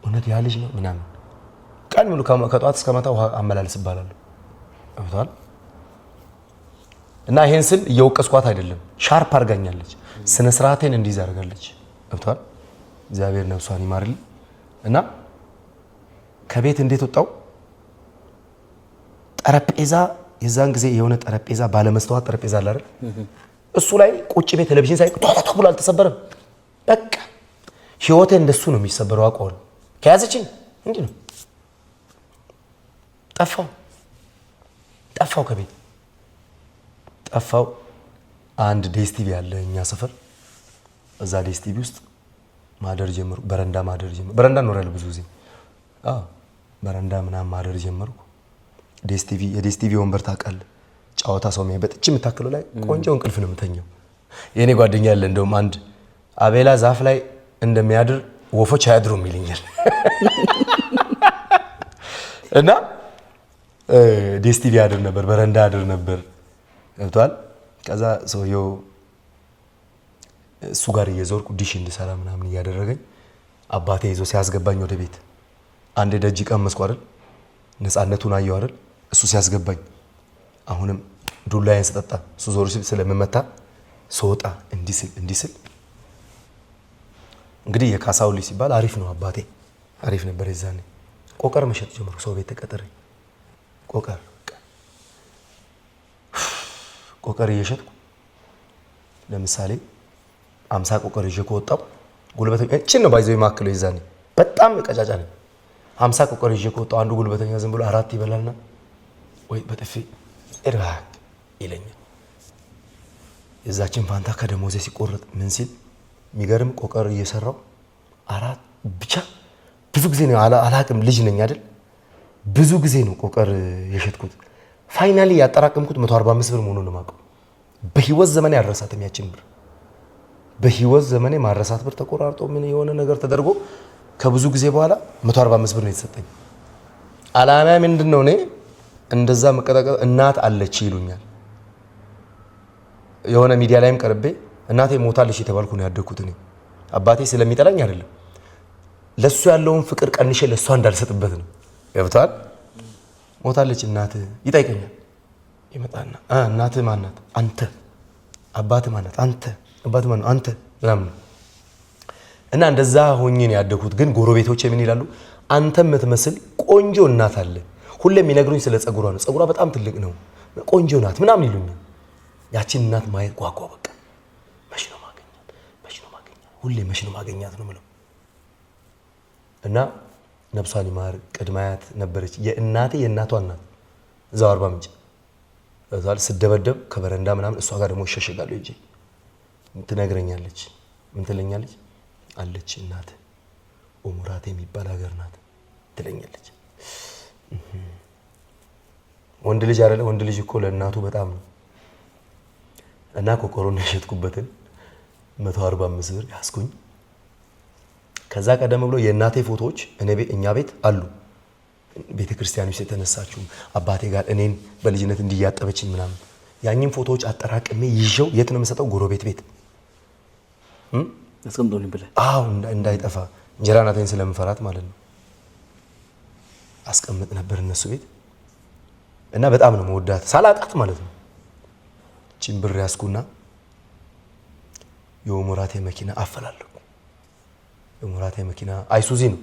እውነት ያ ልጅ ነው ምናምን። ቀን ሙሉ ከጧት እስከ ማታ ውሃ አመላልስ ይባላል። ገብቷል። እና ይሄን ስል እየወቀስኳት አይደለም። ሻርፕ አድርጋኛለች። ስነ ስርዓቴን እንዲይዝ አድርጋለች። ገብቷል። እግዚአብሔር ነፍሷን ይማርልኝ። እና ከቤት እንዴት ወጣው? ጠረጴዛ የዛን ጊዜ የሆነ ጠረጴዛ ባለመስተዋት ጠረጴዛ አለ አይደል? እሱ ላይ ቁጭ ቤት ቴሌቪዥን ሳይ ቶቶ ብሎ አልተሰበረም። በቃ ህይወቴ እንደሱ ነው የሚሰበረው። አውቀዋል። ከያዘችኝ እንዲህ ነው። ጠፋው ከቤት ጠፋው። አንድ ዴስቲቪ አለ እኛ ሰፈር። እዛ ዴስቲቪ ውስጥ ማደር ጀመርኩ። በረንዳ ማደር ጀመርኩ። በረንዳ ኖራለሁ ብዙ ጊዜ። በረንዳ ምናምን ማደር ጀመርኩ። የዴስቲቪ ወንበር ታውቃለህ? ጨዋታ ሰው የሚያይበት እቺ የምታክለው ላይ ቆንጆ እንቅልፍ ነው የምተኛው። የኔ ጓደኛ ያለ እንደውም አንድ አቤላ ዛፍ ላይ እንደሚያድር ወፎች አያድሩም ይልኛል። እና ዴስቲቪ አድር ነበር፣ በረንዳ አድር ነበር። ገብቷል። ከዛ ሰውየው እሱ ጋር እየዞርኩ ዲሽ እንድሰራ ምናምን እያደረገኝ አባቴ ይዞ ሲያስገባኝ ወደ ቤት አንዴ ደጅ ቀመስኩ አይደል? ነፃነቱን አየሁ አይደል? እሱ ሲያስገባኝ አሁንም ዱላዬን ስጠጣ እሱ ዞር ሲል ስለምመታ ስወጣ እንዲስል እንግዲህ የካሳው ልጅ ሲባል አሪፍ ነው አባቴ አሪፍ ነበር። የዛኔ ቆቀር መሸጥ ጀመርኩ። ሰው ቤት ተቀጥሬ ቆቀር እየሸጥኩ ለምሳሌ 50 ቆቀር ይዤ ከወጣሁ ጉልበተኛ እቺን ነው ባይዘው የማክለው። የዛኔ በጣም ቀጫጫ ነኝ። 50 ቆቀር ይዤ ከወጣሁ አንዱ ጉልበተኛ ዝም ብሎ 4 ይበላልና ወይ በጥፊ እርባክ ይለኛል። የዛችን ፋንታ ከደሞዜ ሲቆረጥ ምን ሲል የሚገርም ቆቀር እየሰራው 4 ብቻ ብዙ ጊዜ ነው አላቅም። ልጅ ነኝ አይደል? ብዙ ጊዜ ነው ቆቀር የሸጥኩት። ፋይናሊ ያጠራቀምኩት 145 ብር መሆኑን ነው የማውቀው። በህይወት ዘመኔ አልረሳትም ያችን ብር። በህይወት ዘመኔ ማረሳት ብር ተቆራርጦ ምን የሆነ ነገር ተደርጎ ከብዙ ጊዜ በኋላ 145 ብር ነው የተሰጠኝ። አላማ ምንድነው? እኔ እንደዛ መቀጠቀጥ እናት አለች ይሉኛል። የሆነ ሚዲያ ላይም ቀርቤ እናቴ ሞታለች የተባልኩ ነው ያደግኩት። እኔ አባቴ ስለሚጠላኝ አይደለም፣ ለሱ ያለውን ፍቅር ቀንሼ ለሷ እንዳልሰጥበት ነው። ገብቷል። ሞታለች እናት ይጠይቀኛል። ይመጣና እናት ማናት? አንተ። አባት ማናት? አንተ። አባት ማን ነው? አንተ ምናምን። እና እንደዛ ሆኜ ነው ያደግኩት። ግን ጎረቤቶቼ ምን ይላሉ? አንተ የምትመስል ቆንጆ እናት አለ። ሁሌም የሚነግሩኝ ስለ ጸጉሯ ነው። ጸጉሯ በጣም ትልቅ ነው፣ ቆንጆ ናት ምናምን ይሉኛል። ያችን እናት ማየት ጓጓ። በቃ መች ነው ማገኛት? ሁሌ መች ነው ማገኛት ነው የምለው። እና ነፍሷን ይማር ቅድማያት ነበረች የእናቴ የእናቷ እናት እዛው አርባ ምንጭ እዛል ስደበደብ ከበረንዳ ምናምን እሷ ጋር ደግሞ ይሸሸጋሉ እንጂ ትነግረኛለች። ምን ትለኛለች? አለች እናት ኡሙራቴ የሚባል ሀገር ናት ትለኛለች። ወንድ ልጅ አይደለ? ወንድ ልጅ እኮ ለእናቱ በጣም ነው። እና ቆቆሮን የሸጥኩበትን 145 ብር ያስኩኝ። ከዛ ቀደም ብሎ የእናቴ ፎቶዎች እኛ ቤት አሉ። ቤተክርስቲያን ውስጥ የተነሳችው አባቴ ጋር እኔን በልጅነት እንዲያጠበችኝ ምናምን ያኝም ፎቶዎች አጠራቅሜ ይዤው የት ነው የምሰጠው? ጎረቤት ቤት አስቀምጦልኝ ብለህ? አዎ እንዳይጠፋ እንጀራ እናቴን ስለምፈራት ማለት ነው። አስቀምጥ ነበር እነሱ ቤት እና በጣም ነው መወዳት ሳላጣት ማለት ነው። እቺን ብር ያስኩና የሞራቴ መኪና አፈላለኩ። የሞራቴ መኪና አይሱዚ ነው።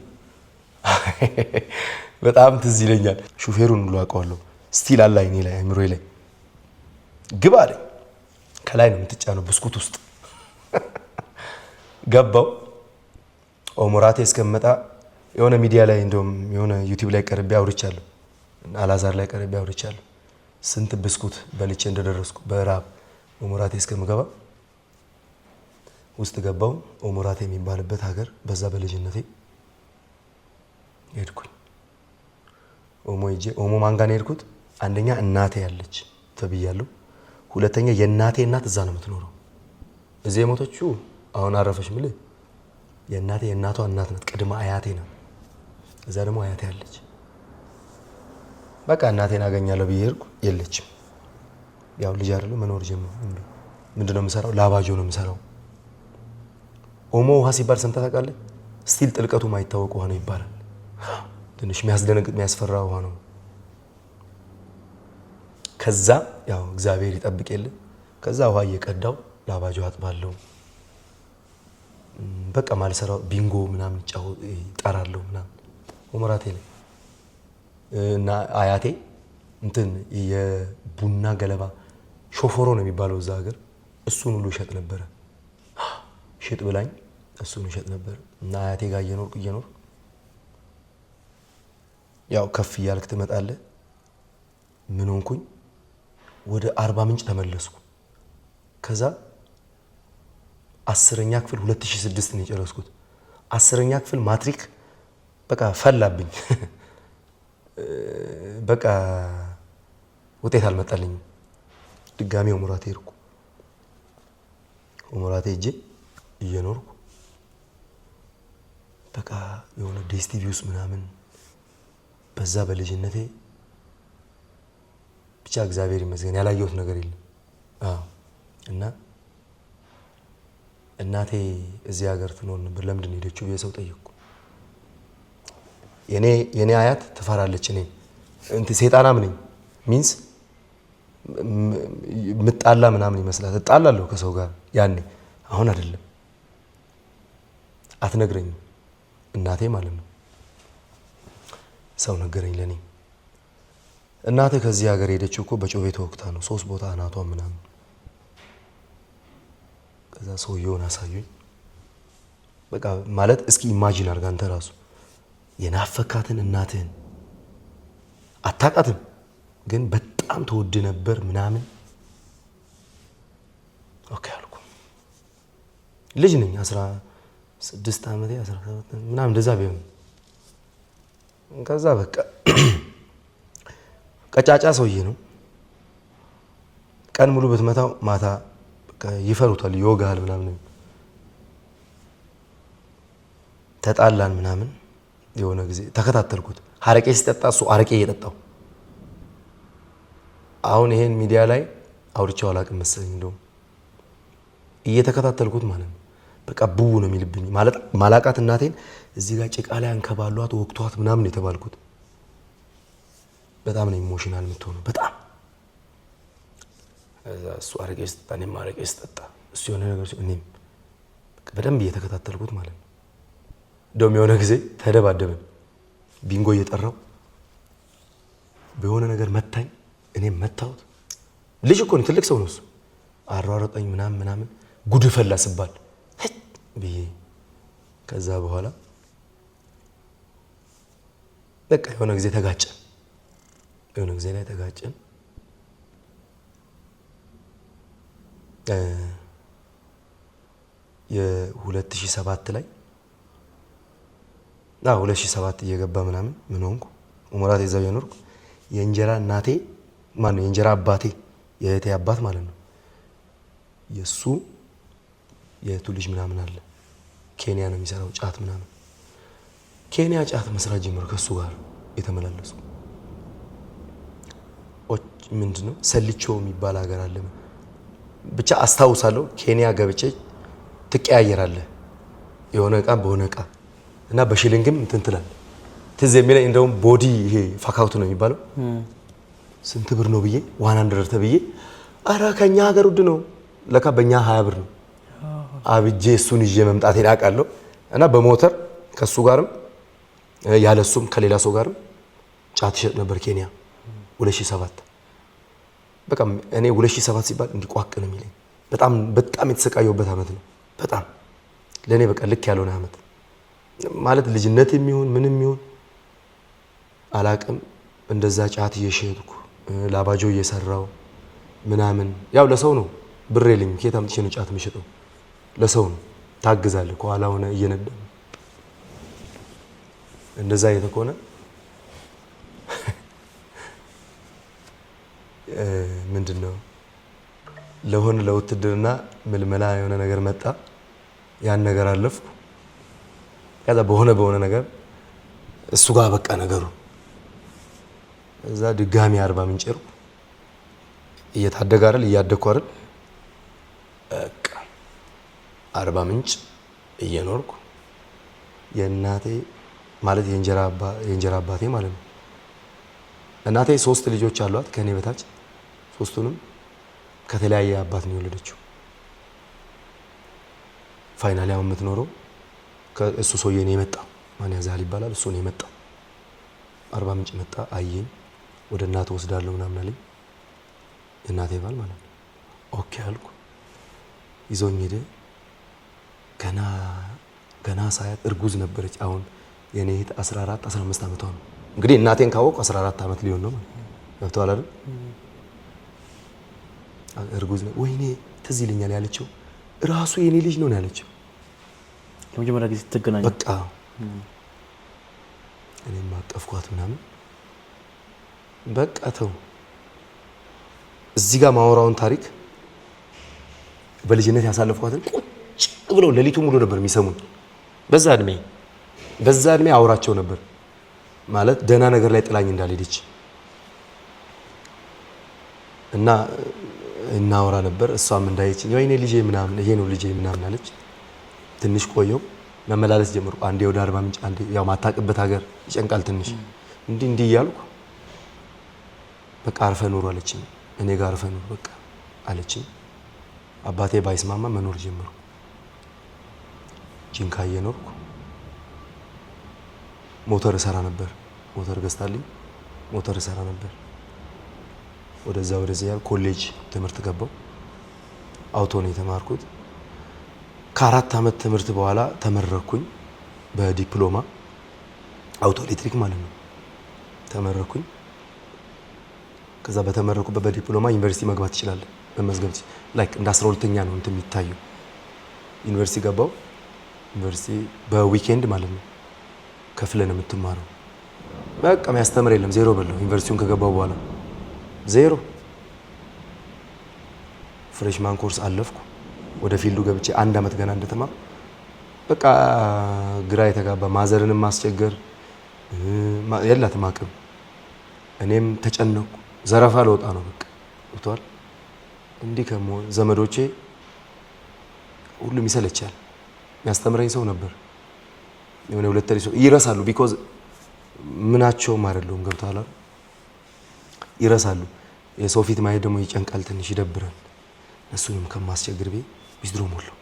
በጣም ትዝ ይለኛል። ሹፌሩን ሁሉ አውቀዋለሁ። ስቲል አለ አይኔ ላይ አእምሮዬ ላይ ግባ አለኝ። ከላይ ነው የምትጫነው ብስኩት ውስጥ ገባው። ኦሞራቴ እስከመጣ የሆነ ሚዲያ ላይ እንደውም የሆነ ዩቲዩብ ላይ ቀርቤ አውርቻለሁ። አላዛር ላይ ቀርቤ አውርቻለሁ። ስንት ብስኩት በልቼ እንደደረስኩ በራብ ኦሞራቴ እስከምገባ ውስጥ ገባው። ኦሞራቴ የሚባልበት ሀገር በዛ በልጅነቴ ሄድኩኝ። ኦሞ ማን ጋር ነው የሄድኩት? አንደኛ እናቴ ያለች ተብያለሁ። ሁለተኛ የእናቴ እናት እዛ ነው የምትኖረው። እዚህ የሞተችው አሁን አረፈች ምልህ የእናቷ እናት ናት። ቅድማ አያቴ ናት። እዛ ደግሞ አያቴ አለች። በቃ እናቴን አገኛለሁ ብዬ ሄድኩ። የለችም። ያው ልጅ አይደለም መኖር ጀመረ። ምንድነው የምሰራው? ላባጆ ነው የምሰራው። ኦሞ ውሃ ሲባል ሰምተህ ታውቃለህ? ስቲል ጥልቀቱ ማይታወቅ ውሃ ነው ይባላል። ትንሽ የሚያስደነግጥ የሚያስፈራ ውሃ ነው። ከዛ ያው እግዚአብሔር ይጠብቅ የለ ከዛ ውሃ እየቀዳው ላባጆ አጥባለሁ። በቃ ማልሰራው ቢንጎ ምናምን ይጠራለሁ ምናምን ኦሞራቴ ላይ እና አያቴ እንትን የቡና ገለባ ሾፎሮ ነው የሚባለው እዛ ሀገር። እሱን ሁሉ ይሸጥ ነበረ። ሽጥ ብላኝ እሱን ይሸጥ ነበር። እና አያቴ ጋር እየኖርኩ ያው ከፍ እያልክ ትመጣለህ። ምን ሆንኩኝ? ወደ አርባ ምንጭ ተመለስኩ። ከዛ 10ኛ ክፍል 2006 ነው የጨረስኩት። 10ኛ ክፍል ማትሪክ በቃ ፈላብኝ። በቃ ውጤት አልመጣልኝም። ድጋሚ ኦሞራቴ ሄድኩ። ኦሞራቴ ሄጄ እየኖርኩ በቃ የሆነ ዴስቲቪ ውስጥ ምናምን በዛ በልጅነቴ ብቻ እግዚአብሔር ይመስገን ያላየሁት ነገር የለም። እና እናቴ እዚህ ሀገር ትኖር ነበር። ለምንድን ነው ሄደችው ብዬ ሰው ጠየቅኩ። የኔ አያት ትፈራለች። እኔ ሴጣናም ነኝ ሚንስ ምጣላ ምናምን ይመስላል። እጣላለሁ ከሰው ጋር ያኔ፣ አሁን አይደለም። አትነግረኝም እናቴ ማለት ነው። ሰው ነገረኝ ለኔ። እናቴ ከዚህ ሀገር ሄደችው እኮ በጮቤ ተወቅታ ነው 3 ቦታ አናቷ ምናምን። ከዛ ሰውየውን አሳዩኝ። በቃ ማለት እስኪ ኢማጂን አድርግ አንተ ራሱ የናፈካትን እናትህን አታውቃትም፣ ግን በጣም ተወድ ነበር ምናምን። ኦኬ አልኩ። ልጅ ነኝ 16 ዓመቴ 17 ምናምን እንደዛ ቢሆን። ከዛ በቃ ቀጫጫ ሰውዬ ነው። ቀን ሙሉ ብትመታው ማታ በቃ ይፈሩታል፣ ይወጋል ምናምን። ተጣላን ምናምን። የሆነ ጊዜ ተከታተልኩት። አረቄ ሲጠጣ እሱ አረቄ እየጠጣው። አሁን ይሄን ሚዲያ ላይ አውርቼው አላውቅም መሰለኝ። እንደውም እየተከታተልኩት ማለት ነው። በቃ ቡቡ ነው የሚልብኝ ማለት ማላቃት እናቴን እዚህ ጋር ጭቃ ላይ አንከባሏት ወቅቷት ምናምን የተባልኩት። በጣም ነው ኢሞሽናል የምትሆነው በጣም። እሱ አረቄ ሲጠጣ እኔም አረቄ ሲጠጣ እሱ የሆነ ነገር እኔም በደንብ እየተከታተልኩት ማለት ነው። እንደውም የሆነ ጊዜ ተደባደብን። ቢንጎ እየጠራው በሆነ ነገር መታኝ፣ እኔም መታሁት። ልጅ እኮ ነው፣ ትልቅ ሰው ነው እሱ። አሯሯጠኝ ምናምን ጉድ ፈላ ስባል ብዬ ከዛ በኋላ በቃ የሆነ ጊዜ ተጋጨን። የሆነ ጊዜ ላይ ተጋጨን። የ2007 ላይ 2007 እየገባ ምናምን ምን ሆንኩ? ኦሞራቴ እዛው የኖርኩ የእንጀራ እናቴ ማነው የእንጀራ አባቴ የእህቴ አባት ማለት ነው። የሱ የቱ ልጅ ምናምን አለ ኬንያ ነው የሚሰራው ጫት ምናምን ኬንያ ጫት መስራት ጀመሩ ከሱ ጋር የተመላለሱ ምንድነው ሰልቾ የሚባል ሀገር አለ ብቻ አስታውሳለሁ። ኬንያ ገብቼ ትቀያየራለህ የሆነ እቃ በሆነ እቃ እና በሽልንግም እንትን ትላለህ። ትዝ የሚለኝ እንደውም ቦዲ ይሄ ፋካውት ነው የሚባለው ስንት ብር ነው ብዬ 100 ተብዬ አረ ከኛ ሀገር ውድ ነው ለካ በእኛ 20 ብር ነው አብጄ እሱን ይዤ መምጣቴን አውቃለሁ። እና በሞተር ከሱ ጋርም ያለሱም ከሌላ ሰው ጋርም ጫት ይሸጥ ነበር ኬንያ 2007 በቃ እኔ 2007 ሲባል እንዲቋቅ ነው የሚለኝ በጣም የተሰቃየሁበት አመት ነው። በጣም ለኔ በቃ ልክ ያልሆነ አመት ማለት ልጅነት የሚሆን ምንም ይሁን አላቅም። እንደዛ ጫት እየሸጥኩ ላባጆ እየሰራው ምናምን ያው ለሰው ነው ብር የለኝም ከየት አምጥቼ ነው ጫት የምሸጠው ለሰው ነው ታግዛለህ ከኋላ ሆነ እየነዳ እንደዛ የተኮነ ምንድነው ለሆነ ለውትድርና ምልመላ የሆነ ነገር መጣ ያን ነገር አለፍኩ። ከዛ በሆነ ነገር እሱ ጋር በቃ ነገሩ እዛ ድጋሚ 40 ምንጭ ሄድኩ። እየታደገ አይደል እያደኩ አይደል በቃ 40 ምንጭ እየኖርኩ የእናቴ ማለት የእንጀራ አባቴ ማለት ነው። እናቴ 3 ልጆች አሏት ከኔ በታች ሶስቱንም ከተለያየ አባት ነው የወለደችው። ፋይናሊ አሁን የምትኖረው ከእሱ ሰውዬ ነው የመጣው ማን ያዛል ይባላል እሱ ነው የመጣው 40 ምንጭ መጣ አየኝ ወደ እናቱ ወስዳለሁ ምናምን አለኝ እናቴ ባል ማለት ነው። ኦኬ አልኩ ይዞኝ ሄደ። ገና ሳያት እርጉዝ ነበረች። አሁን የኔ እህት 14 15 አመቷ ነው እንግዲህ እናቴን ካወቁ 14 አመት ሊሆን ነው ማለት ገብቷል አይደል እርጉዝ ነው። ወይኔ ትዝ ይለኛል ያለችው ራሱ የኔ ልጅ ነው ያለችው ለመጀመሪያ ጊዜ ተገናኙ በቃ እኔም አቀፍኳት ምናምን በቃ ተው እዚህ ጋር ማወራውን ታሪክ በልጅነት ያሳለፍኳትን ቁጭ ብለው ሌሊቱ ሙሉ ነበር የሚሰሙኝ። በዛ እድሜ አውራቸው ነበር ማለት ደህና ነገር ላይ ጥላኝ እንዳልሄደች እና እናወራ ነበር። እሷም እንዳይችኝ ወይኔ ልጄ ምናምን ይሄ ነው ልጄ ምናምን አለች። ትንሽ ቆየው መመላለስ ጀመርኩ። አንዴ ወደ 40 ምንጭ አንዴ ያው ማታቅበት ሀገር ይጨንቃል ትንሽ እንዲህ እያልኩ በቃ አርፈ ኑሩ አለችኝ። እኔ ጋር አርፈ ኑሩ በቃ አለችኝ። አባቴ ባይስማማ መኖር ጀመርኩ። ጂንካ እየኖርኩ ሞተር እሰራ ነበር። ሞተር ገዝታልኝ ሞተር እሰራ ነበር። ወደዚያ ኮሌጅ ትምህርት ገባው። አውቶ ነው የተማርኩት። ከ4 አመት ትምህርት በኋላ ተመረኩኝ በዲፕሎማ አውቶ ኤሌክትሪክ ማለት ነው ተመረኩኝ። ከዛ በተመረኩበት በዲፕሎማ ዩኒቨርሲቲ መግባት ይችላል በመዝገብ ላይክ እንደ 12ኛ ነው እንትን የሚታየው። ዩኒቨርሲቲ ገባው። ዩኒቨርሲቲ በዊኬንድ ማለት ነው ከፍለን የምትማረው በቃ የሚያስተምር የለም ዜሮ በለው። ዩኒቨርሲቲውን ከገባው በኋላ ዜሮ ፍሬሽማን ኮርስ አለፍኩ። ወደ ፊልዱ ገብቼ 1 አመት ገና እንደተማር በቃ ግራ የተጋባ ማዘርንም ማስቸገር የላትም አቅም። እኔም ተጨነኩ። ዘረፋ ለወጣ ነው በቃ ወጥቷል። እንዲህ ከመሆን ዘመዶቼ ሁሉም ይሰለቻል። የሚያስተምረኝ ሰው ነበር የሆነ ሁለተኛ ሰው ይረሳሉ። ቢኮዝ ምናቸውም አይደሉም ገብቷል። ይረሳሉ። የሰው ፊት ማየት ደግሞ ይጨንቃል ትንሽ ይደብራል። እሱንም ከማስቸግር ቤ ዊዝድሮ ሞላው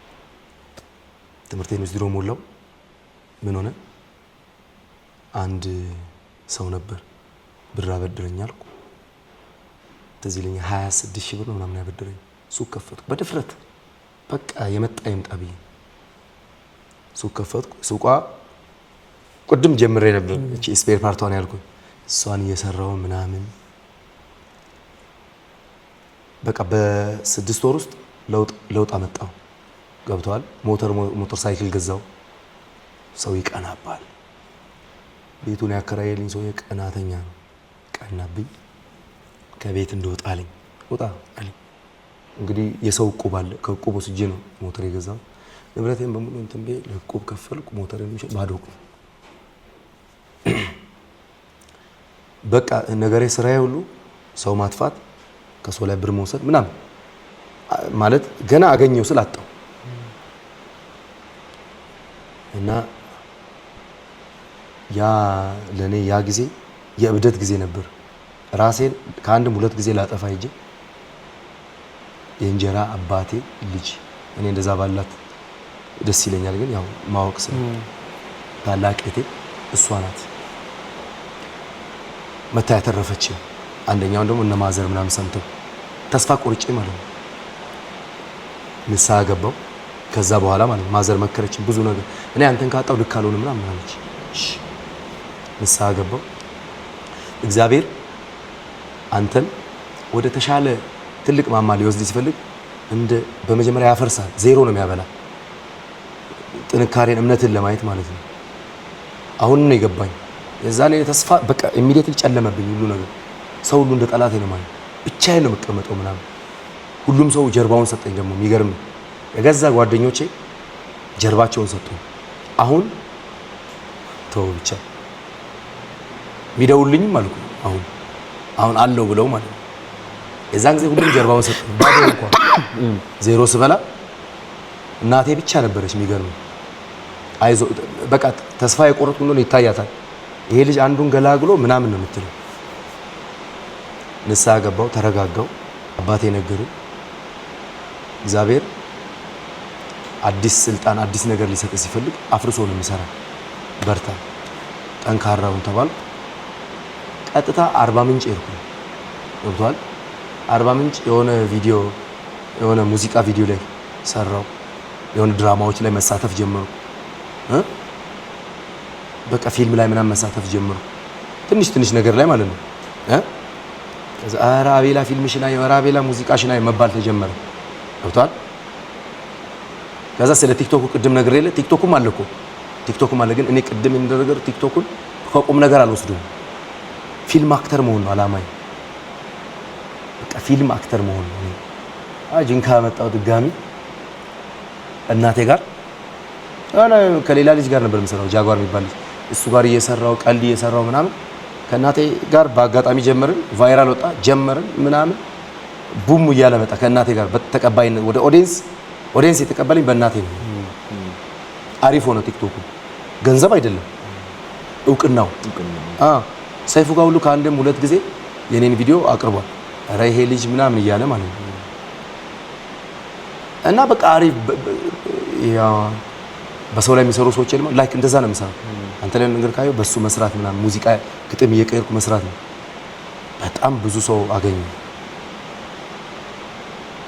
ትምህርቴን ዊዝድሮ ሞላው። ምን ሆነ አንድ ሰው ነበር ብር አበድረኝ አልኩ። ትዝ ይለኛል 26 ሺህ ብር ነው ምናምን ያበድረኝ። ሱቅ ከፈትኩ በድፍረት በቃ የመጣ ይምጣ ብዬ ሱቅ ከፈትኩ። ሱቋ ቅድም ጀምሬ ነበር እቺ ስፔር ፓርቷን ያልኩኝ እሷን እየሰራው ምናምን በቃ በ6 ወር ውስጥ ለውጥ አመጣው። ገብቷል። ሞተር ሳይክል ገዛው። ሰው ይቀናባል። ቤቱን ያከራየልኝ ሰው የቀናተኛ ነው። ቀናብኝ። ከቤት እንደወጣ አለኝ። ወጣ አለኝ። እንግዲህ የሰው ዕቁብ አለ። ከዕቁብ ወስጄ ነው ሞተር የገዛው። ንብረቴን በሙሉ እንትን ቤ ለዕቁብ ከፈልኩ። ሞተርን ባዶ በቃ ነገሬ ስራዬ ሁሉ ሰው ማጥፋት፣ ከሰው ላይ ብር መውሰድ ምናምን ማለት ገና አገኘው ስል አጣው እና ያ ለኔ ያ ጊዜ የእብደት ጊዜ ነበር። ራሴን ከአንድም ሁለት ጊዜ ላጠፋ ሄጄ የእንጀራ አባቴ ልጅ እኔ እንደዛ ባላት ደስ ይለኛል፣ ግን ያው ማወቅ ስለ ታላቅ እህቴ እሷ ናት መታ ያተረፈችኝ። አንደኛውን ደግሞ እነ ማዘር ምናምን ሰምተው ተስፋ ቆርጬ ማለት ነው ንስሐ ገባው። ከዛ በኋላ ማለት ነው ማዘር መከረችኝ ብዙ ነገር። እኔ አንተን ካጣው ልክ አልሆንም ምናምን አለች። እሺ ንስሐ ገባው። እግዚአብሔር አንተን ወደ ተሻለ ትልቅ ማማ ሊወስድ ሲፈልግ በመጀመሪያ ያፈርሳል፣ ዜሮ ነው የሚያበላ። ጥንካሬን እምነትን ለማየት ማለት ነው። አሁን ነው የገባኝ። የዛኔ ተስፋ በቃ ኢሚዲየትሊ ጨለመብኝ ሁሉ ነገር። ሰው ሁሉ እንደ ጠላት ነው ማለት ብቻዬን ነው የምቀመጠው ምናምን። ሁሉም ሰው ጀርባውን ሰጠኝ። ደግሞ የሚገርም የገዛ ጓደኞቼ ጀርባቸውን ሰጡኝ። አሁን ተው ብቻ የሚደውልኝም አልኩ አሁን አለው ብለው ማለት ነው። የዛን ጊዜ ሁሉም ጀርባውን ሰጠኝ። ባዶ እንኳን ዜሮ ስበላ እናቴ ብቻ ነበረች። የሚገርም አይዞ በቃ ተስፋ የቆረጥኩ እንደሆነ ይታያታል። ይሄ ልጅ አንዱን ገላግሎ ምናምን ነው የምትለው። ንስሐ ገባው፣ ተረጋጋው። አባቴ ነገሩኝ እግዚአብሔር አዲስ ስልጣን አዲስ ነገር ሊሰጥ ሲፈልግ አፍርሶ ነው የሚሰራ። በርታ ጠንካራውን ተባልኩ። ቀጥታ አርባ ምንጭ ሄድኩ። ገብቷል። አርባ ምንጭ የሆነ ሙዚቃ ቪዲዮ ላይ ሰራው። የሆነ ድራማዎች ላይ መሳተፍ ጀመርኩ። በቃ ፊልም ላይ ምናምን መሳተፍ ጀመርኩ። ትንሽ ነገር ላይ ማለት ነው። ከዛ ኧረ አቤላ ፊልምሽን አየሁ፣ ኧረ አቤላ ሙዚቃሽን አየሁ መባል ተጀመረ። ገብቷል። ከዛ ስለ ቲክቶኩ ቅድም ነገር የለ ቲክቶኩም አለ እኮ ቲክቶኩም አለ። ግን እኔ ቅድም እንደነገር ቲክቶኩን ከቁም ነገር አልወስዱም። ፊልም አክተር መሆን ነው አላማዬ። በቃ ፊልም አክተር መሆን ነው። ጅንካ መጣው ድጋሚ እናቴ ጋር ከሌላ ልጅ ጋር ነበር የምሰራው፣ ጃጓር የሚባል ልጅ። እሱ ጋር እየሰራው ቀልድ እየሰራው ምናምን ከእናቴ ጋር በአጋጣሚ ጀመርን። ቫይራል ወጣ ጀመርን ምናምን ቡም እያለ መጣ። ከእናቴ ጋር በተቀባይነት ወደ ኦዲየንስ የተቀበለኝ በእናቴ ነው። አሪፍ ሆነ ቲክቶኩ። ገንዘብ አይደለም እውቅናው። ሰይፉ ጋር ሁሉ ከአንድም ሁለት ጊዜ የኔን ቪዲዮ አቅርቧል። ኧረ ይሄ ልጅ ምናምን እያለ ማለት ነው። እና በቃ አሪፍ በሰው ላይ የሚሰሩ ሰዎች ደግሞ ላይክ እንደዛ ነው የምሰራው። አንተ ላይ ነገር ካየው በሱ መስራት ምናምን ሙዚቃ ግጥም እየቀየርኩ መስራት ነው። በጣም ብዙ ሰው አገኘ።